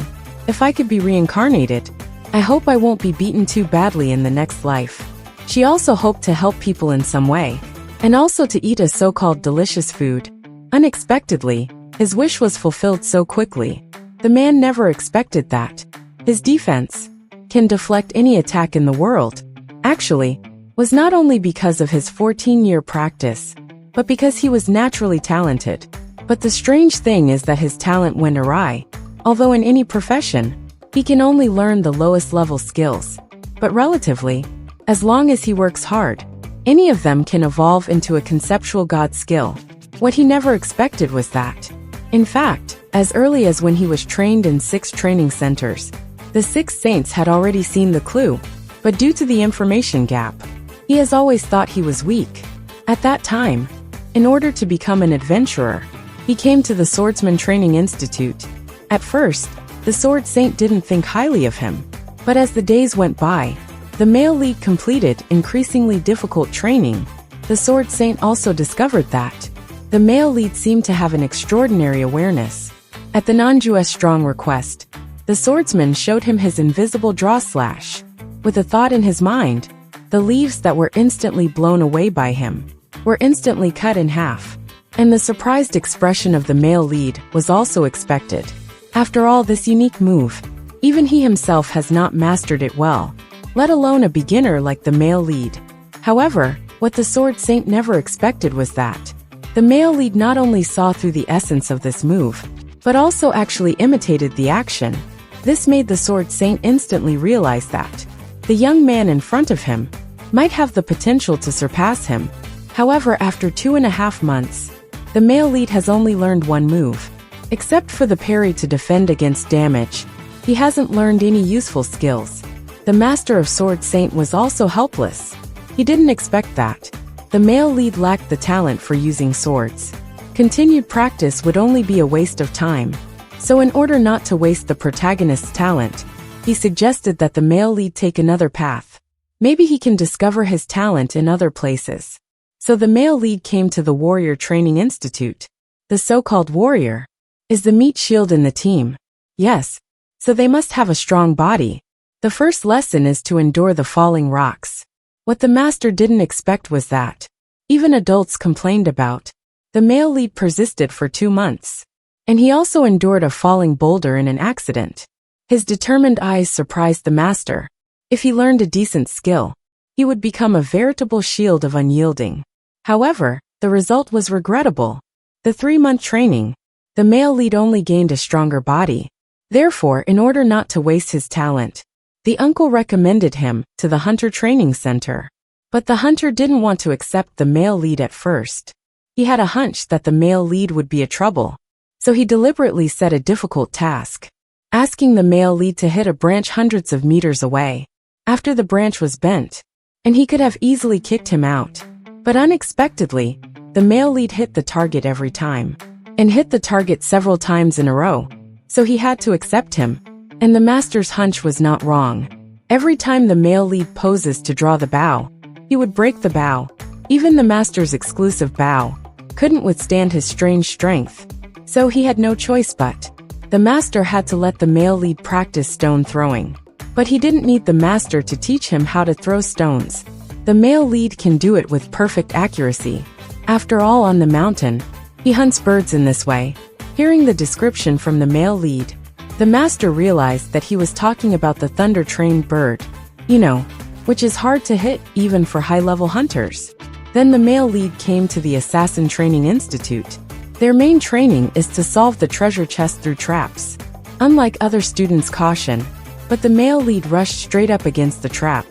If I could be reincarnated, I hope I won't be beaten too badly in the next life. She also hoped to help people in some way, and also to eat a so-called delicious food. Unexpectedly, his wish was fulfilled so quickly. The man never expected that. His defense can deflect any attack in the world. Actually, was not only because of his 14-year practice, but because he was naturally talented. But the strange thing is that his talent went awry. Although in any profession, he can only learn the lowest level skills. But relatively, as long as he works hard, any of them can evolve into a conceptual god skill. What he never expected was that. In fact, as early as when he was trained in 6 training centers, the 6 saints had already seen the clue. But due to the information gap, he has always thought he was weak. At that time, in order to become an adventurer, he came to the Swordsman Training Institute. At first, the Sword Saint didn't think highly of him. But as the days went by, the male lead completed increasingly difficult training. The Sword Saint also discovered that the male lead seemed to have an extraordinary awareness. At the non-Jewish strong request, the swordsman showed him his invisible draw slash. With a thought in his mind, the leaves that were instantly blown away by him were instantly cut in half. And the surprised expression of the male lead was also expected. After all, this unique move, even he himself has not mastered it well, let alone a beginner like the male lead. However, what the Sword Saint never expected was that the male lead not only saw through the essence of this move, but also actually imitated the action. This made the Sword Saint instantly realize that the young man in front of him might have the potential to surpass him. However, after 2.5 months, the male lead has only learned one move. Except for the parry to defend against damage, he hasn't learned any useful skills. The Master of Sword Saint was also helpless. He didn't expect that. The male lead lacked the talent for using swords. Continued practice would only be a waste of time. So in order not to waste the protagonist's talent, he suggested that the male lead take another path. Maybe he can discover his talent in other places. So the male lead came to the Warrior Training Institute. The so-called warrior is the meat shield in the team. Yes, so they must have a strong body. The first lesson is to endure the falling rocks. What the master didn't expect was that even adults complained about. The male lead persisted for 2 months. And he also endured a falling boulder in an accident. His determined eyes surprised the master. If he learned a decent skill, he would become a veritable shield of unyielding. However, the result was regrettable. The 3-month training. The male lead only gained a stronger body. Therefore, in order not to waste his talent, the uncle recommended him to the hunter training center. But the hunter didn't want to accept the male lead at first. He had a hunch that the male lead would be a trouble. So he deliberately set a difficult task, asking the male lead to hit a branch hundreds of meters away. After the branch was bent, and he could have easily kicked him out. But unexpectedly, the male lead hit the target every time, and hit the target several times in a row. So he had to accept him. And the master's hunch was not wrong. Every time the male lead poses to draw the bow, he would break the bow. Even the master's exclusive bow couldn't withstand his strange strength. So he had no choice but. The master had to let the male lead practice stone throwing. But he didn't need the master to teach him how to throw stones. The male lead can do it with perfect accuracy. After all, on the mountain, he hunts birds in this way. Hearing the description from the male lead, the master realized that he was talking about the thunder-trained bird, which is hard to hit even for high-level hunters. Then the male lead came to the Assassin Training Institute. Their main training is to solve the treasure chest through traps. Unlike other students' caution, but the male lead rushed straight up against the trap.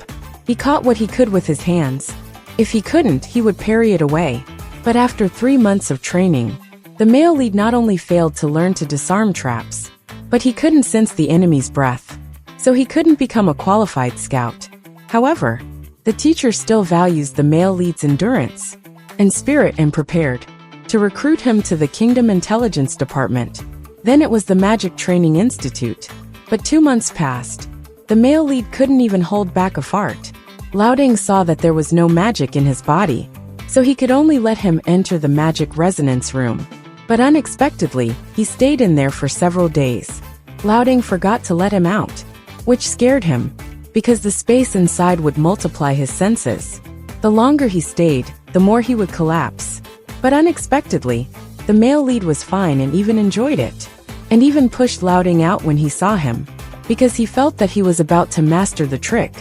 He caught what he could with his hands. If he couldn't, he would parry it away. But after 3 months of training, the male lead not only failed to learn to disarm traps, but he couldn't sense the enemy's breath. So he couldn't become a qualified scout. However, the teacher still values the male lead's endurance and spirit and prepared to recruit him to the Kingdom Intelligence Department. Then it was the Magic Training Institute. But 2 months passed. The male lead couldn't even hold back a fart. Liaoding saw that there was no magic in his body, so he could only let him enter the magic resonance room. But unexpectedly, he stayed in there for several days. Liaoding forgot to let him out, which scared him, because the space inside would multiply his senses. The longer he stayed, the more he would collapse. But unexpectedly, the male lead was fine and even enjoyed it, and even pushed Liaoding out when he saw him, because he felt that he was about to master the trick.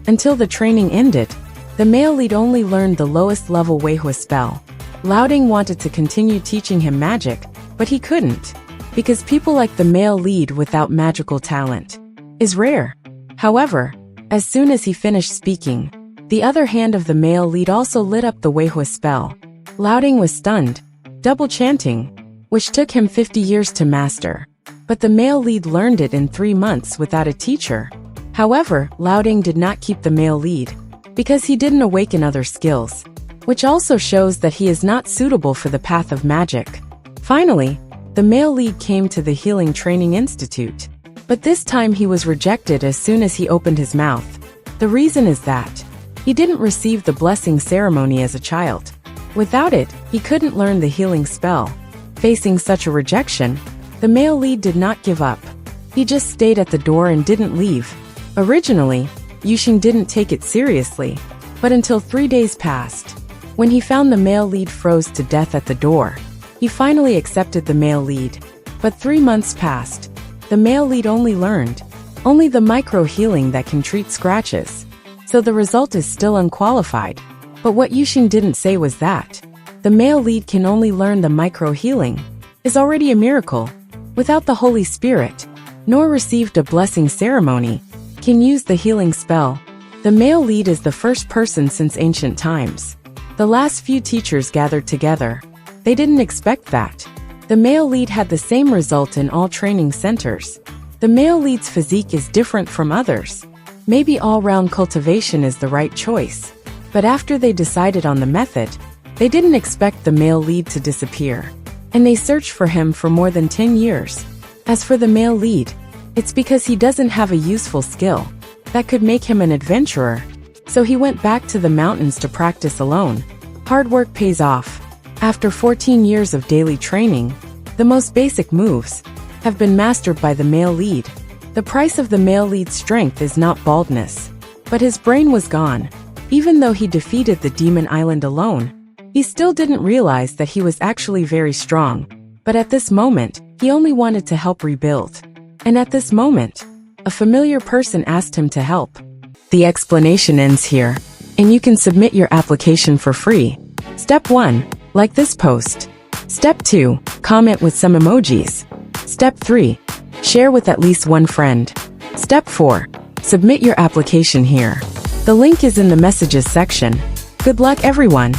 Until the training ended, the male lead only learned the lowest level Weihua spell. Liaoding wanted to continue teaching him magic, but he couldn't, because people like the male lead without magical talent is rare. However, as soon as he finished speaking, the other hand of the male lead also lit up the Weihua spell. Liaoding was stunned, double chanting, which took him 50 years to master. But the male lead learned it in 3 months without a teacher. However, Liaoding did not keep the male lead, because he didn't awaken other skills, which also shows that he is not suitable for the path of magic. Finally, the male lead came to the Healing Training Institute. But this time he was rejected as soon as he opened his mouth. The reason is that he didn't receive the blessing ceremony as a child. Without it, he couldn't learn the healing spell. Facing such a rejection, the male lead did not give up. He just stayed at the door and didn't leave. Originally, Yuxing didn't take it seriously, but until 3 days passed, when he found the male lead froze to death at the door, he finally accepted the male lead. But 3 months passed. The male lead only learned the micro-healing that can treat scratches. So the result is still unqualified. But what Yuxing didn't say was that the male lead can only learn the micro-healing is already a miracle. Without the Holy Spirit, nor received a blessing ceremony, can use the healing spell. The male lead is the first person since ancient times. The last few teachers gathered together. They didn't expect that. The male lead had the same result in all training centers. The male lead's physique is different from others. Maybe all-round cultivation is the right choice. But after they decided on the method, they didn't expect the male lead to disappear. And they searched for him for more than 10 years. As for the male lead, it's because he doesn't have a useful skill that could make him an adventurer. So he went back to the mountains to practice alone. Hard work pays off. After 14 years of daily training, the most basic moves have been mastered by the male lead. The price of the male lead's strength is not baldness, but his brain was gone. Even though he defeated the Demon Island alone, he still didn't realize that he was actually very strong. But at this moment, he only wanted to help rebuild. And at this moment, a familiar person asked him to help. The explanation ends here, and you can submit your application for free. Step 1. Like this post. Step 2. Comment with some emojis. Step 3. Share with at least one friend. Step 4. Submit your application here. The link is in the messages section. Good luck, everyone!